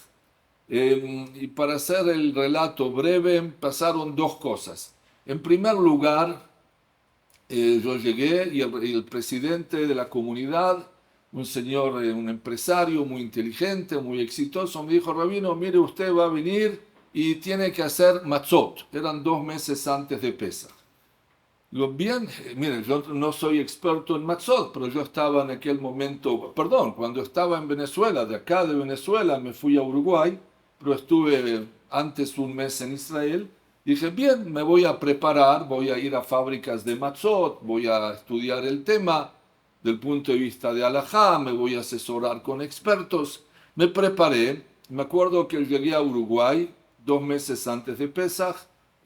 C: Y para hacer el relato breve, pasaron 2 cosas. En primer lugar, yo llegué y el presidente de la comunidad, un señor, un empresario muy inteligente, muy exitoso, me dijo, rabino, mire, usted va a venir y tiene que hacer matzot. Eran 2 meses antes de Pesaj. Digo, bien, miren, yo no soy experto en matzot, pero yo estaba en aquel momento, perdón, cuando estaba en Venezuela, de acá de Venezuela me fui a Uruguay, pero estuve antes 1 mes en Israel. Dije, bien, me voy a preparar, voy a ir a fábricas de matzot, voy a estudiar el tema del punto de vista de halajá, me voy a asesorar con expertos. Me preparé, me acuerdo que llegué a Uruguay 2 meses antes de Pesaj,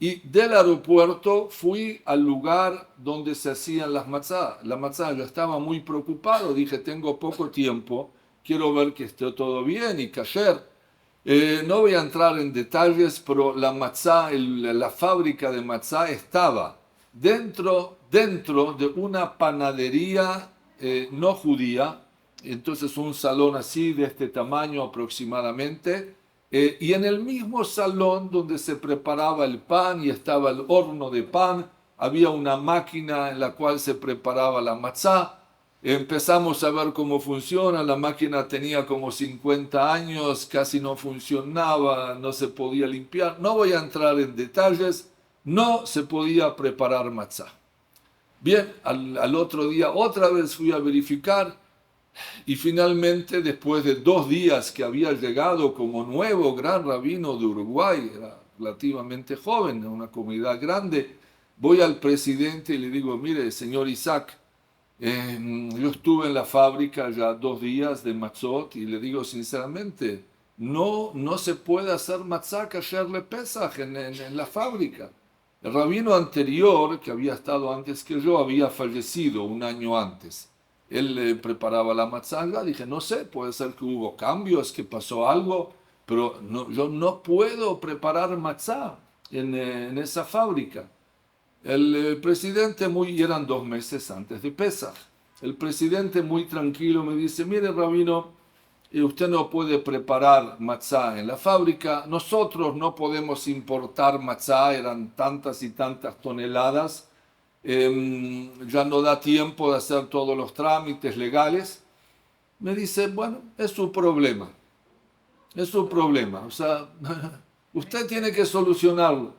C: y del aeropuerto fui al lugar donde se hacían las matzá. La matzá, yo estaba muy preocupado, dije, tengo poco tiempo, quiero ver que esté todo bien y kasher. No voy a entrar en detalles, pero la matzá, la fábrica de matzá estaba dentro de una panadería no judía, entonces un salón así de este tamaño aproximadamente, y en el mismo salón donde se preparaba el pan y estaba el horno de pan, había una máquina en la cual se preparaba la matzá. Empezamos a ver cómo funciona, la máquina tenía como 50 años, casi no funcionaba, no se podía limpiar. No voy a entrar en detalles, no se podía preparar matzá. Bien, al otro día otra vez fui a verificar y finalmente, después de 2 días que había llegado como nuevo gran rabino de Uruguay, era relativamente joven, en una comunidad grande, voy al presidente y le digo, mire, señor Isaac, yo estuve en la fábrica ya 2 días de matzot y le digo sinceramente, no se puede hacer matzá kasher le Pesaj en la fábrica. El rabino anterior, que había estado antes que yo, había fallecido 1 año antes. Él preparaba la matzá. Dije, no sé, puede ser que hubo cambios, que pasó algo, pero yo no puedo preparar matzá en esa fábrica. El presidente eran 2 meses antes de Pesaj. El presidente muy tranquilo me dice, mire rabino, usted no puede preparar matzá en la fábrica, nosotros no podemos importar matzá, eran tantas y tantas toneladas, ya no da tiempo de hacer todos los trámites legales. Me dice, bueno, es su problema, o sea, usted tiene que solucionarlo.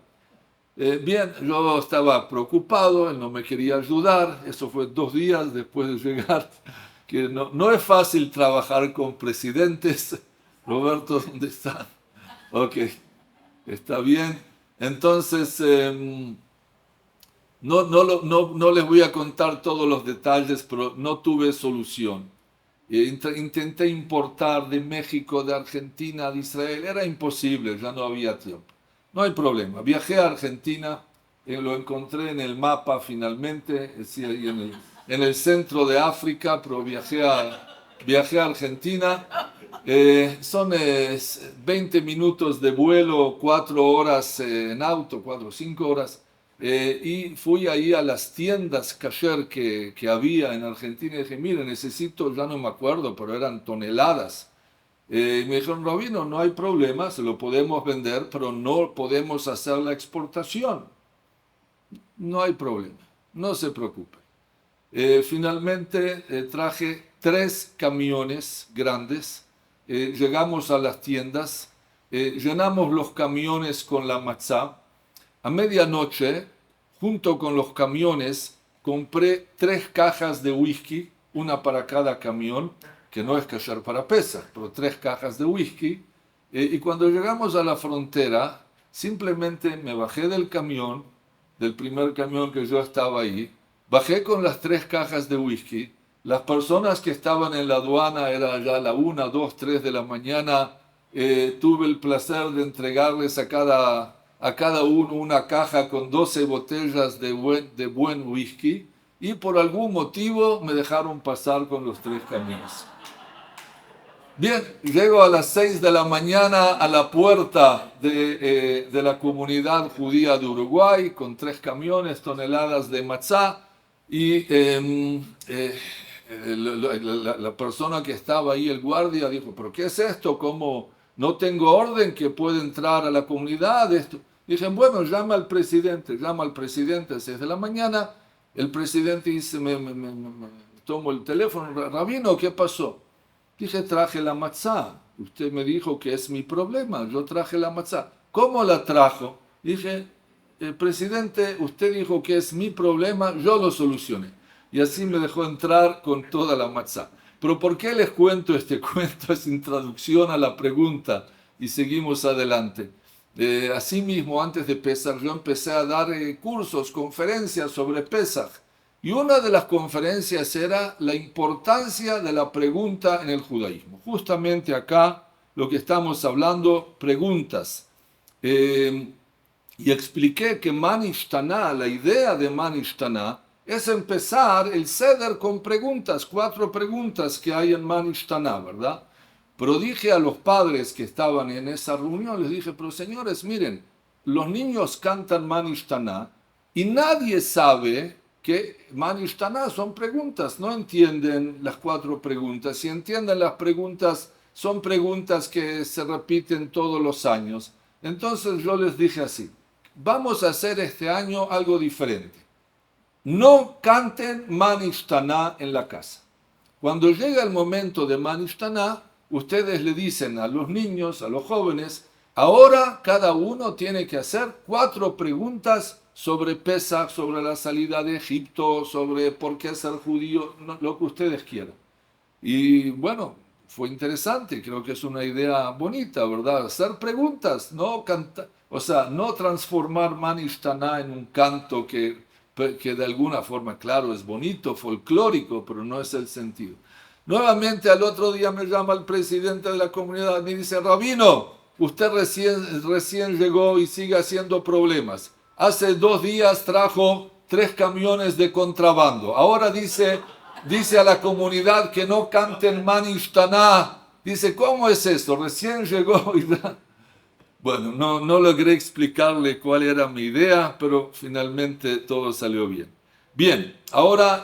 C: Bien, yo estaba preocupado, él no me quería ayudar, eso fue 2 días después de llegar, que no es fácil trabajar con presidentes. Roberto, ¿dónde está? Ok, está bien. Entonces, no les voy a contar todos los detalles, pero no tuve solución. Intenté importar de México, de Argentina, de Israel, era imposible, ya no había tiempo. No hay problema. Viajé a Argentina, lo encontré en el mapa finalmente, en el centro de África, pero viajé a Argentina Son 20 minutos de vuelo, 4 horas en auto, 4 o 5 horas. Y fui ahí a las tiendas kasher que había en Argentina y dije, mire, necesito, ya no me acuerdo, pero eran toneladas. Y me dijeron, Rabino, no hay problema, se lo podemos vender, pero no podemos hacer la exportación. No hay problema, no se preocupe. Finalmente traje 3 camiones grandes, llegamos a las tiendas, llenamos los camiones con la matzá. A medianoche, junto con los camiones, compré 3 cajas de whisky, una para cada camión, que no es kasher para Pesach, pero 3 cajas de whisky. Y cuando llegamos a la frontera, simplemente me bajé del camión, del primer camión que yo estaba ahí, bajé con las 3 cajas de whisky. Las personas que estaban en la aduana, era ya la 1, 2, 3 de la mañana, tuve el placer de entregarles a cada uno una caja con 12 botellas de buen whisky, y por algún motivo me dejaron pasar con los 3 camiones. Bien, llego a las 6 de la mañana a la puerta de la comunidad judía de Uruguay con 3 camiones, toneladas de matzá, y la persona que estaba ahí, el guardia, dijo, ¿pero qué es esto? ¿Cómo no tengo orden que puede entrar a la comunidad? Esto. Dije, bueno, llama al presidente a las 6 de la mañana. El presidente dice, tomo el teléfono, Rabino, ¿qué pasó? Dije, traje la matzá. Usted me dijo que es mi problema. Yo traje la matzá. ¿Cómo la trajo? Dije, presidente, usted dijo que es mi problema, yo lo solucioné. Y así me dejó entrar con toda la matzá. Pero ¿por qué les cuento este cuento? Es introducción a la pregunta y seguimos adelante. Asimismo, antes de Pesach, yo empecé a dar cursos, conferencias sobre Pesach. Y una de las conferencias era la importancia de la pregunta en el judaísmo. Justamente acá lo que estamos hablando, preguntas. Y expliqué que Man Ishtaná, la idea de Man Ishtaná, es empezar el Seder con preguntas, 4 preguntas que hay en Man Ishtaná, ¿verdad? Pero dije a los padres que estaban en esa reunión, les dije, pero señores, miren, los niños cantan Man Ishtaná y nadie sabe que Man Ishtaná son preguntas, no entienden las 4 preguntas. Si entienden las preguntas, son preguntas que se repiten todos los años. Entonces yo les dije así, vamos a hacer este año algo diferente. No canten Man Ishtaná en la casa. Cuando llega el momento de Man Ishtaná, ustedes le dicen a los niños, a los jóvenes, ahora cada uno tiene que hacer 4 preguntas sobre Pesach, sobre la salida de Egipto, sobre por qué ser judío, lo que ustedes quieran. Y bueno, fue interesante, creo que es una idea bonita, ¿verdad? Hacer preguntas, no cantar, o sea, no transformar Man Ishtaná en un canto que de alguna forma, claro, es bonito, folclórico, pero no es el sentido. Nuevamente al otro día me llama el presidente de la comunidad y me dice, Rabino, usted recién llegó y sigue haciendo problemas. Hace 2 días trajo 3 camiones de contrabando. Ahora dice a la comunidad que no canten Man Ishtaná. Dice, ¿cómo es eso? Recién llegó y da... Bueno, no logré explicarle cuál era mi idea, pero finalmente todo salió bien. Bien, ahora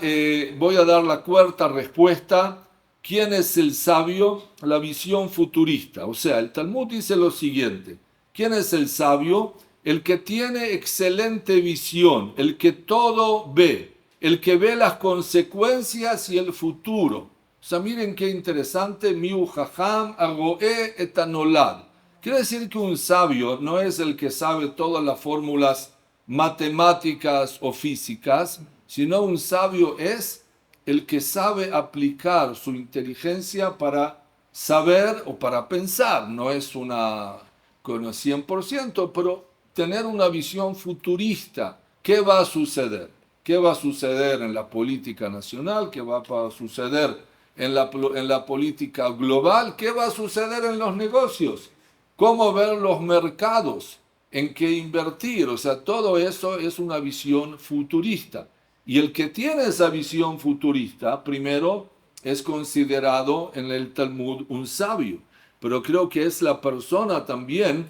C: voy a dar la 4ª respuesta. ¿Quién es el sabio? La visión futurista. O sea, el Talmud dice lo siguiente. ¿Quién es el sabio? El que tiene excelente visión, el que todo ve, el que ve las consecuencias y el futuro. O sea, miren qué interesante. Miu jajam agoe etanolad. Quiere decir que un sabio no es el que sabe todas las fórmulas matemáticas o físicas, sino un sabio es el que sabe aplicar su inteligencia para saber o para pensar. No es una con el 100%, pero tener una visión futurista. ¿Qué va a suceder? ¿Qué va a suceder en la política nacional? ¿Qué va a suceder en la política global? ¿Qué va a suceder en los negocios? ¿Cómo ver los mercados? ¿En qué invertir? O sea, todo eso es una visión futurista. Y el que tiene esa visión futurista, primero, es considerado en el Talmud un sabio, pero creo que es la persona también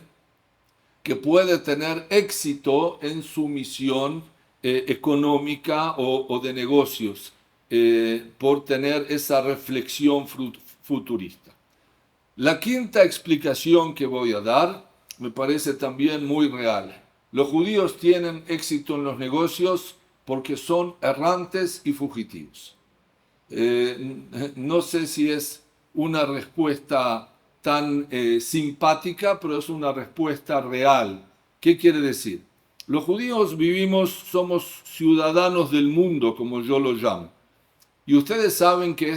C: que puede tener éxito en su misión económica o de negocios, por tener esa reflexión futurista. La quinta explicación que voy a dar me parece también muy real. Los judíos tienen éxito en los negocios porque son errantes y fugitivos. No sé si es una respuesta tan simpática, pero es una respuesta real. ¿Qué quiere decir? Los judíos somos ciudadanos del mundo, como yo lo llamo. Y ustedes saben que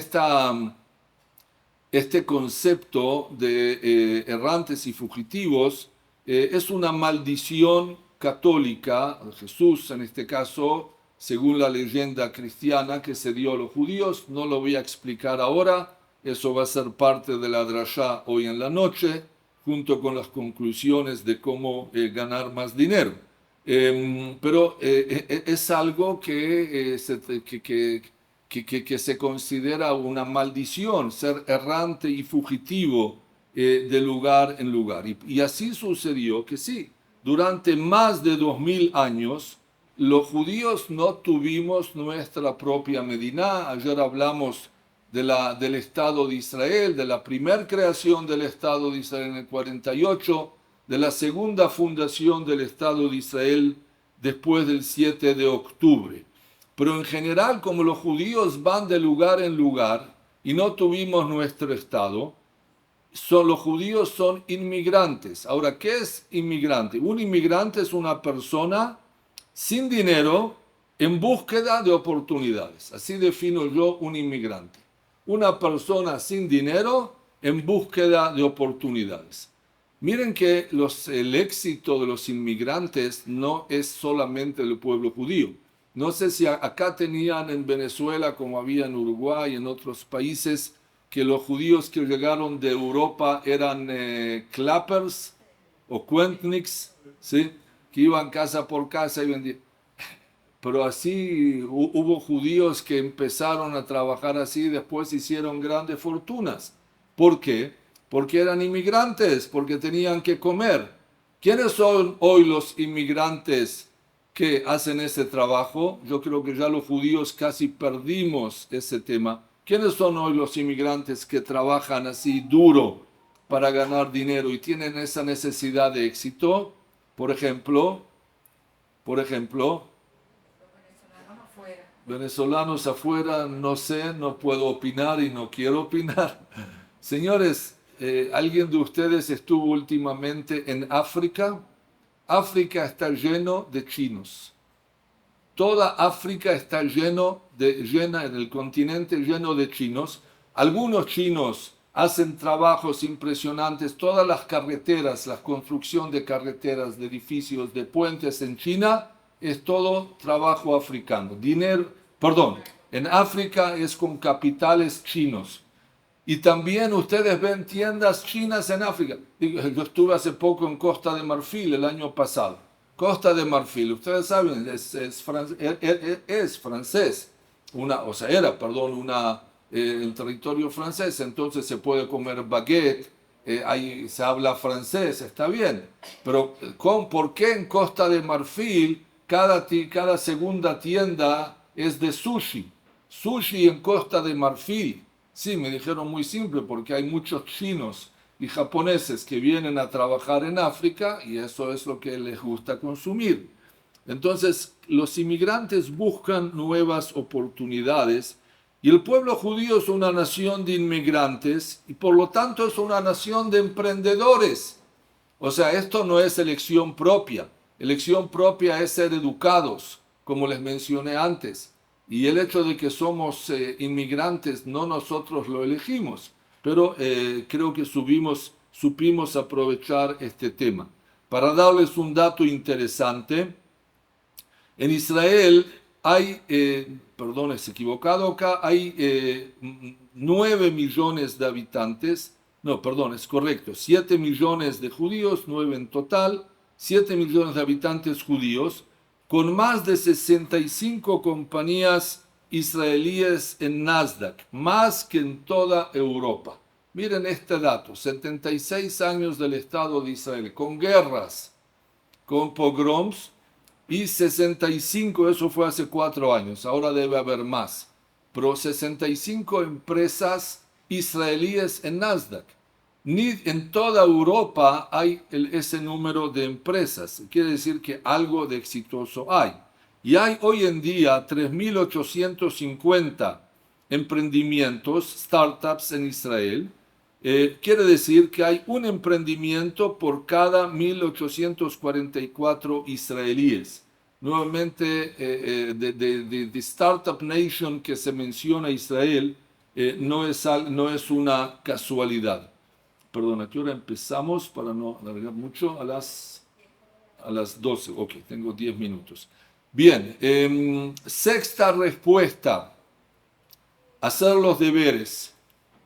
C: este concepto de errantes y fugitivos es una maldición católica, Jesús en este caso, según la leyenda cristiana que se dio a los judíos. No lo voy a explicar ahora, eso va a ser parte de la drashá hoy en la noche, junto con las conclusiones de cómo ganar más dinero. Pero es algo que se considera una maldición, ser errante y fugitivo de lugar en lugar. Y así sucedió que sí, durante más de 2000 años, los judíos no tuvimos nuestra propia Medina. Ayer hablamos del Estado de Israel, de la primera creación del Estado de Israel en el 48, de la segunda fundación del Estado de Israel después del 7 de octubre. Pero en general, como los judíos van de lugar en lugar y no tuvimos nuestro Estado, los judíos son inmigrantes. Ahora, ¿qué es inmigrante? Un inmigrante es una persona sin dinero en búsqueda de oportunidades. Así defino yo un inmigrante. Una persona sin dinero en búsqueda de oportunidades. Miren que el éxito de los inmigrantes no es solamente del pueblo judío. No sé si acá tenían en Venezuela, como había en Uruguay y en otros países, que los judíos que llegaron de Europa eran clappers o cuentniks, ¿sí? Que iban casa por casa y vendían. Pero así hubo judíos que empezaron a trabajar así y después hicieron grandes fortunas. ¿Por qué? Porque eran inmigrantes, porque tenían que comer. ¿Quiénes son hoy los inmigrantes que hacen ese trabajo? Yo creo que ya los judíos casi perdimos ese tema. ¿Quiénes son hoy los inmigrantes que trabajan así duro para ganar dinero y tienen esa necesidad de éxito? Por ejemplo, venezolanos afuera, no sé, no puedo opinar y no quiero opinar. Señores, ¿alguien de ustedes estuvo últimamente en África? África está lleno de chinos. Toda África está llena en el continente lleno de chinos. Algunos chinos hacen trabajos impresionantes. Todas las carreteras, la construcción de carreteras, de edificios, de puentes en China, es todo trabajo africano. En África es con capitales chinos. Y también ustedes ven tiendas chinas en África. Yo estuve hace poco en Costa de Marfil el año pasado. Costa de Marfil, ustedes saben, es francés. El territorio francés, entonces se puede comer baguette, ahí se habla francés, está bien. Pero ¿por qué en Costa de Marfil cada segunda tienda es de sushi? Sushi en Costa de Marfil. Sí, me dijeron muy simple, porque hay muchos chinos y japoneses que vienen a trabajar en África y eso es lo que les gusta consumir. Entonces, los inmigrantes buscan nuevas oportunidades y el pueblo judío es una nación de inmigrantes y por lo tanto es una nación de emprendedores. O sea, esto no es elección propia. Elección propia es ser educados, como les mencioné antes. Y el hecho de que somos inmigrantes, no nosotros lo elegimos, pero creo que supimos aprovechar este tema. Para darles un dato interesante, en Israel hay, es equivocado acá, hay 9 millones de habitantes, es correcto, 7 millones de judíos, 9 en total, 7 millones de habitantes judíos, con más de 65 compañías israelíes en Nasdaq, más que en toda Europa. Miren este dato, 76 años del Estado de Israel, con guerras, con pogroms, y 65, eso fue hace 4 años, ahora debe haber más, pero 65 empresas israelíes en Nasdaq. Ni en toda Europa hay ese número de empresas. Quiere decir que algo de exitoso hay. Y hay hoy en día 3.850 emprendimientos, startups en Israel. Quiere decir que hay un emprendimiento por cada 1.844 israelíes. Nuevamente, de Startup Nation que se menciona Israel, no es una casualidad. Perdón, ¿a qué hora empezamos? Para no alargar mucho, a las 12. Ok, tengo 10 minutos. Bien, sexta respuesta, hacer los deberes.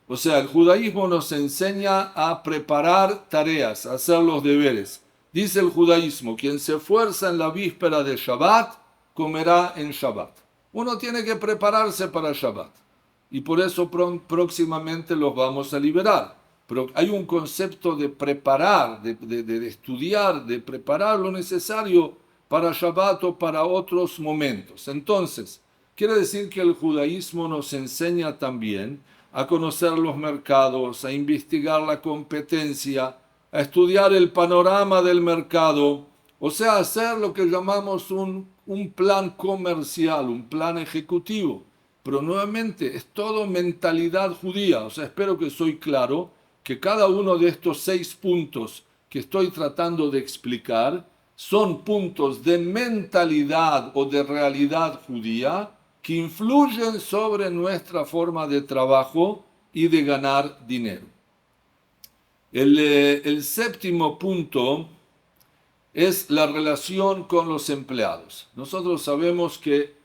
C: O sea, el judaísmo nos enseña a preparar tareas, a hacer los deberes. Dice el judaísmo, quien se esfuerza en la víspera de Shabbat, comerá en Shabbat. Uno tiene que prepararse para Shabbat. Y por eso próximamente los vamos a liberar. Pero hay un concepto de preparar, de estudiar, de preparar lo necesario para Shabbat o para otros momentos. Entonces, quiere decir que el judaísmo nos enseña también a conocer los mercados, a investigar la competencia, a estudiar el panorama del mercado, o sea, hacer lo que llamamos un plan comercial, un plan ejecutivo. Pero nuevamente, es todo mentalidad judía, o sea, espero que soy claro, que cada uno de estos 6 puntos que estoy tratando de explicar son puntos de mentalidad o de realidad judía que influyen sobre nuestra forma de trabajo y de ganar dinero. El séptimo punto es la relación con los empleados. Nosotros sabemos que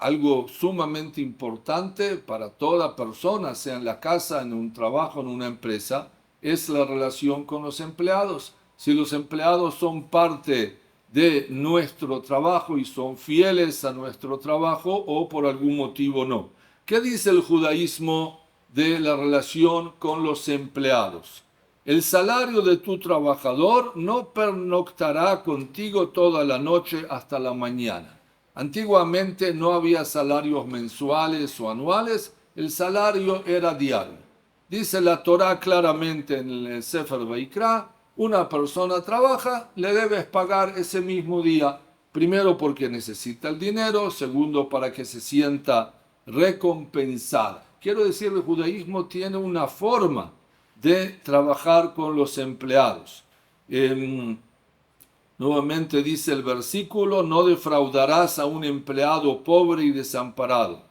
C: algo sumamente importante para toda persona, sea en la casa, en un trabajo, en una empresa, es la relación con los empleados. Si los empleados son parte de nuestro trabajo y son fieles a nuestro trabajo o por algún motivo no. ¿Qué dice el judaísmo de la relación con los empleados? El salario de tu trabajador no pernoctará contigo toda la noche hasta la mañana. Antiguamente no había salarios mensuales o anuales, el salario era diario. Dice la Torá claramente en el Sefer Vaikra, una persona trabaja, le debes pagar ese mismo día, primero porque necesita el dinero, segundo para que se sienta recompensada. Quiero decir, el judaísmo tiene una forma de trabajar con los empleados. Nuevamente dice el versículo, no defraudarás a un empleado pobre y desamparado,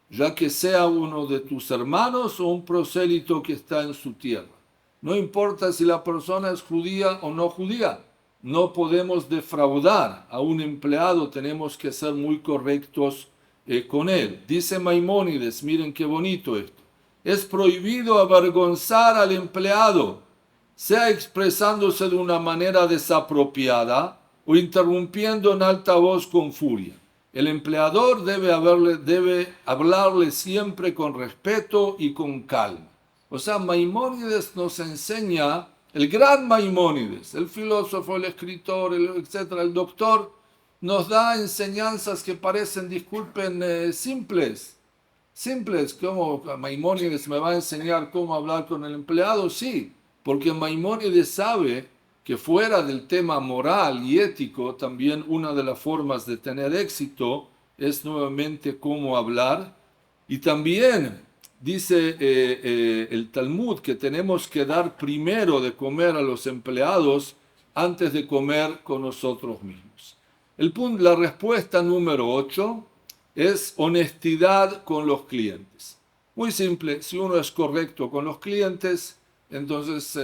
C: ya que sea uno de tus hermanos o un prosélito que está en su tierra. No importa si la persona es judía o no judía, no podemos defraudar a un empleado, tenemos que ser muy correctos con él. Dice Maimónides, miren qué bonito esto, es prohibido avergonzar al empleado, sea expresándose de una manera desapropiada o interrumpiendo en alta voz con furia. El empleador debe hablarle siempre con respeto y con calma. O sea, Maimónides nos enseña, el gran Maimónides, el filósofo, el escritor, etcétera, el doctor, nos da enseñanzas que parecen, disculpen, simples. Simples, como Maimónides me va a enseñar cómo hablar con el empleado, sí. Porque Maimónides sabe que fuera del tema moral y ético, también una de las formas de tener éxito es nuevamente cómo hablar. Y también dice el Talmud que tenemos que dar primero de comer a los empleados antes de comer con nosotros mismos. La respuesta número 8 es honestidad con los clientes. Muy simple, si uno es correcto con los clientes, entonces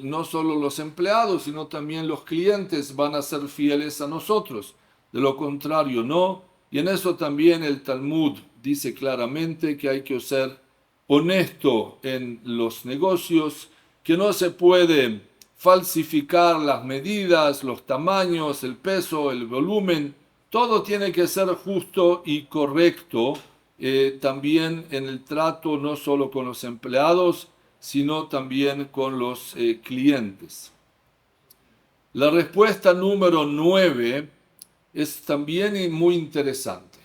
C: no solo los empleados, sino también los clientes van a ser fieles a nosotros. De lo contrario, no. Y en eso también el Talmud dice claramente que hay que ser honesto en los negocios, que no se puede falsificar las medidas, los tamaños, el peso, el volumen. todo tiene que ser justo y correcto, también en el trato no solo con los empleados, sino también con los clientes. La respuesta número 9 es también muy interesante.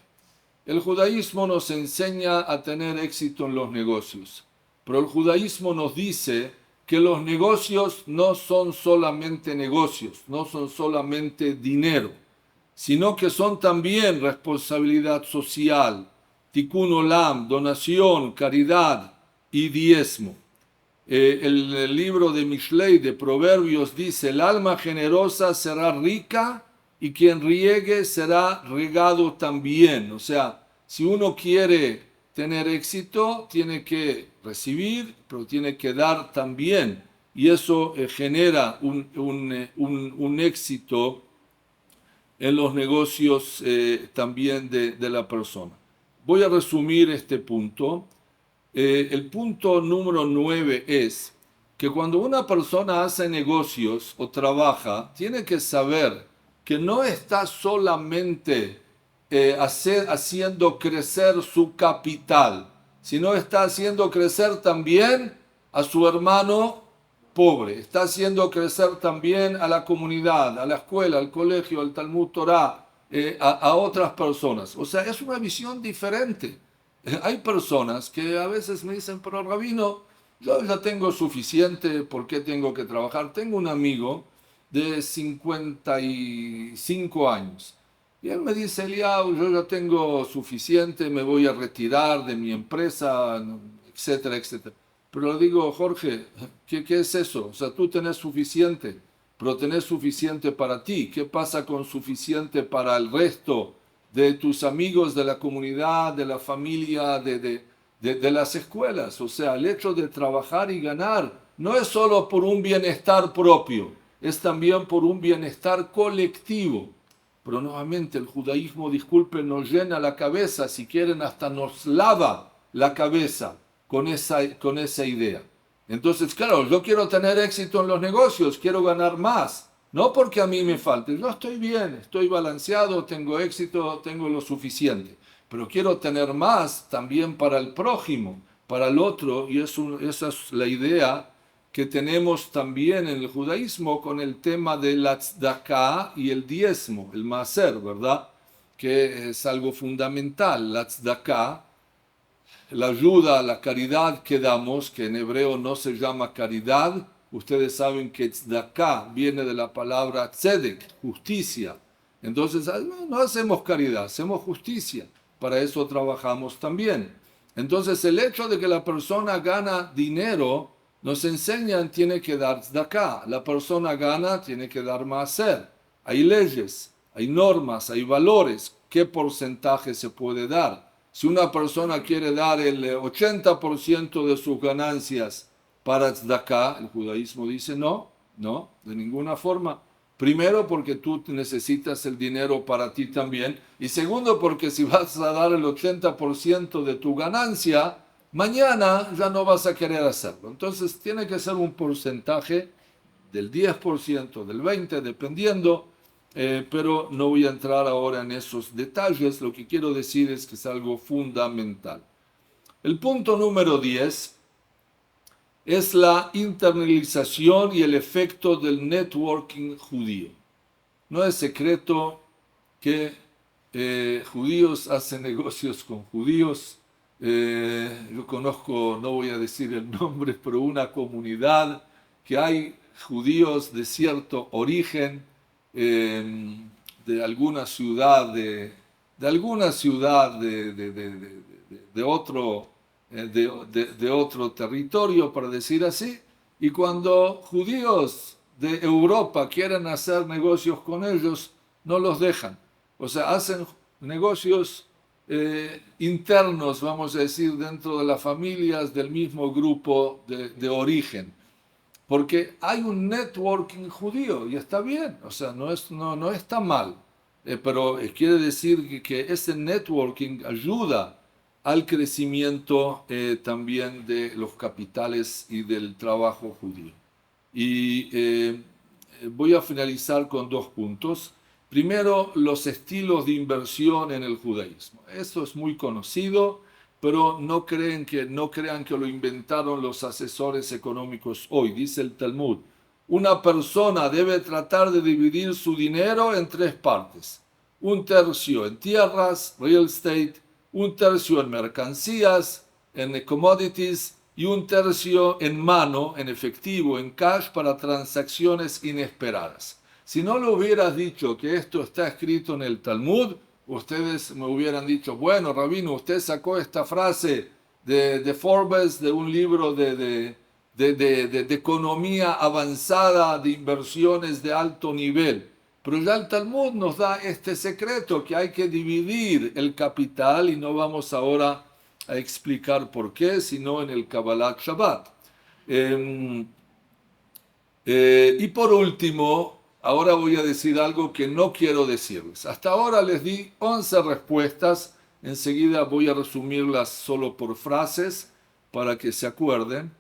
C: El judaísmo nos enseña a tener éxito en los negocios, pero el judaísmo nos dice que los negocios no son solamente negocios, no son solamente dinero, sino que son también responsabilidad social, tikkun olam, donación, caridad y diezmo. El libro de Mishlei, de Proverbios, dice: el alma generosa será rica y quien riegue será regado también. O sea, si uno quiere tener éxito, tiene que recibir, pero tiene que dar también. Y eso genera un éxito en los negocios también de la persona. Voy a resumir este punto. El punto número 9 es que cuando una persona hace negocios o trabaja, tiene que saber que no está solamente haciendo crecer su capital, sino está haciendo crecer también a su hermano pobre, está haciendo crecer también a la comunidad, a la escuela, al colegio, al Talmud Torah, a otras personas. O sea, es una visión diferente. Hay personas que a veces me dicen: pero rabino, yo ya tengo suficiente, ¿por qué tengo que trabajar? Tengo un amigo de 55 años y él me dice: Eliyahu, yo ya tengo suficiente, me voy a retirar de mi empresa, etcétera, etcétera. Pero le digo: Jorge, ¿qué es eso? O sea, tú tenés suficiente, pero tenés suficiente para ti. ¿Qué pasa con suficiente para el resto de tus amigos, de la comunidad, de la familia, de las escuelas? O sea, el hecho de trabajar y ganar no es solo por un bienestar propio, es también por un bienestar colectivo. Pero nuevamente el judaísmo, disculpen, nos llena la cabeza, si quieren hasta nos lava la cabeza con esa idea. Entonces, claro, yo quiero tener éxito en los negocios, quiero ganar más. No porque a mí me falte, yo estoy bien, estoy balanceado, tengo éxito, tengo lo suficiente. Pero quiero tener más también para el prójimo, para el otro, y esa es la idea que tenemos también en el judaísmo con el tema de la tzedakah y el diezmo, el maaser, ¿verdad? Que es algo fundamental. La tzedakah, la ayuda, la caridad que damos, que en hebreo no se llama caridad. Ustedes saben que tzedakah viene de la palabra tzedek, justicia. Entonces no hacemos caridad, hacemos justicia. Para eso trabajamos también. Entonces el hecho de que la persona gana dinero nos enseñan: tiene que dar tzedakah. La persona gana, tiene que dar maaser. Hay leyes, hay normas, hay valores. ¿Qué porcentaje se puede dar? Si una persona quiere dar el 80% de sus ganancias para tzedakah, el judaísmo dice no, de ninguna forma. Primero, porque tú necesitas el dinero para ti también. Y segundo, porque si vas a dar el 80% de tu ganancia, mañana ya no vas a querer hacerlo. Entonces tiene que ser un porcentaje del 10%, del 20%, dependiendo. Pero no voy a entrar ahora en esos detalles. Lo que quiero decir es que es algo fundamental. El punto número 10 es la internalización y el efecto del networking judío. No es secreto que judíos hacen negocios con judíos. Yo conozco, no voy a decir el nombre, pero una comunidad que hay judíos de cierto origen, de alguna ciudad de otro territorio, para decir así, y cuando judíos de Europa quieren hacer negocios con ellos, no los dejan. O sea, hacen negocios internos, vamos a decir, dentro de las familias del mismo grupo de origen. Porque hay un networking judío y está bien, o sea, no está mal. Pero quiere decir que ese networking ayuda al crecimiento también de los capitales y del trabajo judío. Y voy a finalizar con 2 puntos. Primero, los estilos de inversión en el judaísmo. Eso es muy conocido, pero no crean que lo inventaron los asesores económicos hoy. Dice el Talmud, una persona debe tratar de dividir su dinero en tres partes. Un tercio en tierras, real estate, un tercio en mercancías, en commodities, y un tercio en mano, en efectivo, en cash, para transacciones inesperadas. Si no le hubieras dicho que esto está escrito en el Talmud, ustedes me hubieran dicho, bueno, Rabino, usted sacó esta frase de Forbes, de un libro de economía avanzada, de inversiones de alto nivel. Pero ya el Talmud nos da este secreto, que hay que dividir el capital, y no vamos ahora a explicar por qué, sino en el Kabbalat Shabbat. Y por último, ahora voy a decir algo que no quiero decirles. Hasta ahora les di 11 respuestas, enseguida voy a resumirlas solo por frases para que se acuerden,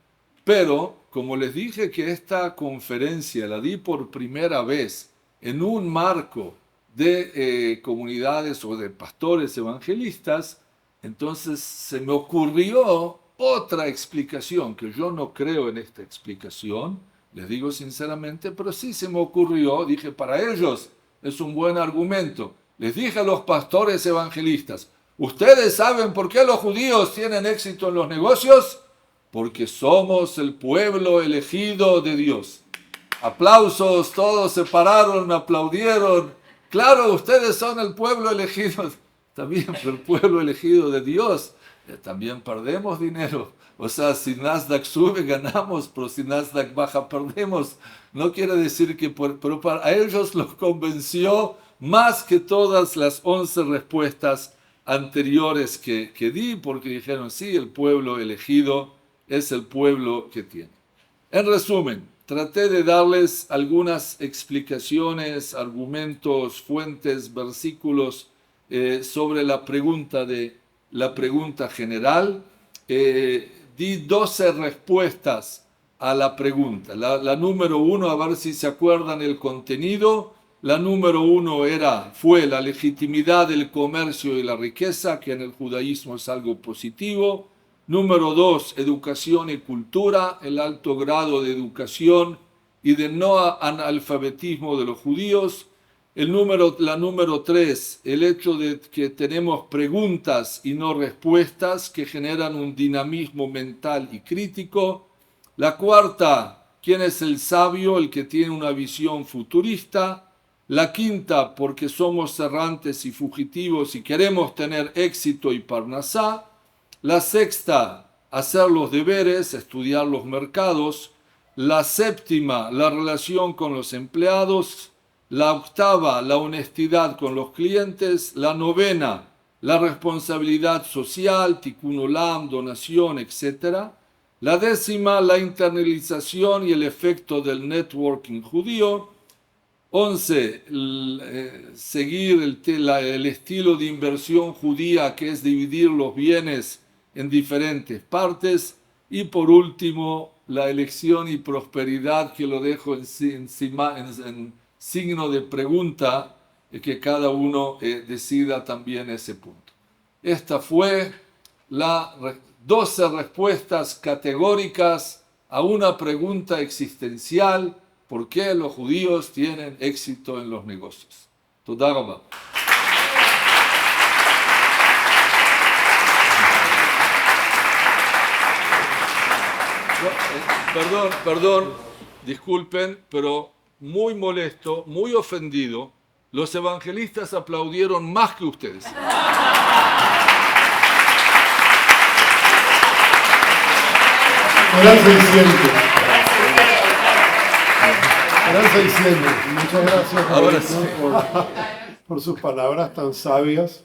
C: pero como les dije que esta conferencia la di por primera vez en un marco de comunidades o de pastores evangelistas, entonces se me ocurrió otra explicación, que yo no creo en esta explicación, les digo sinceramente, pero sí se me ocurrió, dije, para ellos es un buen argumento. Les dije a los pastores evangelistas, ¿ustedes saben por qué los judíos tienen éxito en los negocios? Porque somos el pueblo elegido de Dios. Aplausos, todos se pararon, me aplaudieron. Claro, ustedes son el pueblo elegido. También, pero el pueblo elegido de Dios, también perdemos dinero. O sea, si Nasdaq sube, ganamos, pero si Nasdaq baja, perdemos. No quiere decir que... pero para ellos los convenció más que todas las 11 respuestas anteriores que di, porque dijeron, sí, el pueblo elegido es el pueblo que tiene. En resumen, traté de darles algunas explicaciones, argumentos, fuentes, versículos sobre la pregunta general. Di 12 respuestas a la pregunta. La número 1, a ver si se acuerdan el contenido. La número 1 fue la legitimidad del comercio y la riqueza, que en el judaísmo es algo positivo. Número 2, educación y cultura, el alto grado de educación y de no analfabetismo de los judíos. La número 3, el hecho de que tenemos preguntas y no respuestas que generan un dinamismo mental y crítico. La cuarta, ¿quién es el sabio? El que tiene una visión futurista. La quinta, porque somos errantes y fugitivos y queremos tener éxito y parnasá. La sexta, hacer los deberes, estudiar los mercados. La séptima, la relación con los empleados. La octava, la honestidad con los clientes. La novena, la responsabilidad social, tikkun olam, donación, etc. La décima, la internalización y el efecto del networking judío. 11, seguir el estilo de inversión judía, que es dividir los bienes en diferentes partes. Y por último, la elección y prosperidad, que lo dejo en signo de pregunta, que cada uno decida también ese punto. Esta fue las 12 respuestas categóricas a una pregunta existencial: ¿por qué los judíos tienen éxito en los negocios? Toda rabá. Perdón, disculpen, pero muy molesto, muy ofendido. Los evangelistas aplaudieron más que ustedes.
A: Eran 600. Eran 600. Muchas gracias,
C: Ahora
A: Roberto,
C: sí.
A: por sus palabras tan sabias.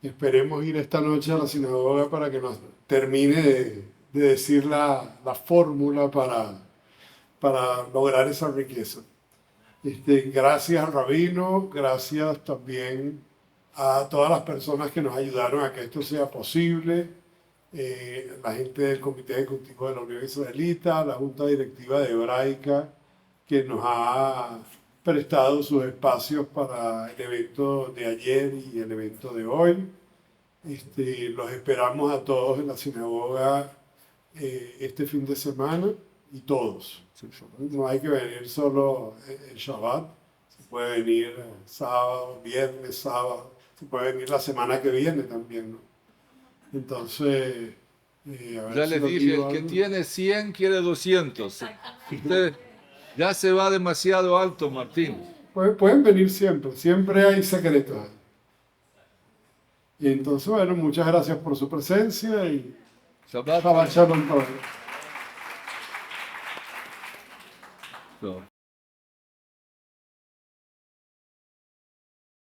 A: Esperemos ir esta noche a la sinagoga para que nos termine de decir la fórmula para lograr esa riqueza. Gracias, Rabino, gracias también a todas las personas que nos ayudaron a que esto sea posible, la gente del Comité Ejecutivo de la Unión Israelita, la Junta Directiva de Hebraica, que nos ha prestado sus espacios para el evento de ayer y el evento de hoy. Los esperamos a todos en la sinagoga este fin de semana y todos. No hay que venir solo el Shabbat, se puede venir sábado, viernes, sábado, se puede venir la semana que viene también, ¿no? Entonces, a ver
C: Ya
A: si
C: les
A: lo
C: dije,
A: digo
C: el que
A: algo.
C: tiene 100 quiere 200. Usted ya se va demasiado alto, Martín.
A: Pueden venir siempre, siempre hay secretos. Y entonces, bueno, muchas gracias por su presencia y
C: Shabbat
A: Shabbat Shalom todos.
C: Shalom.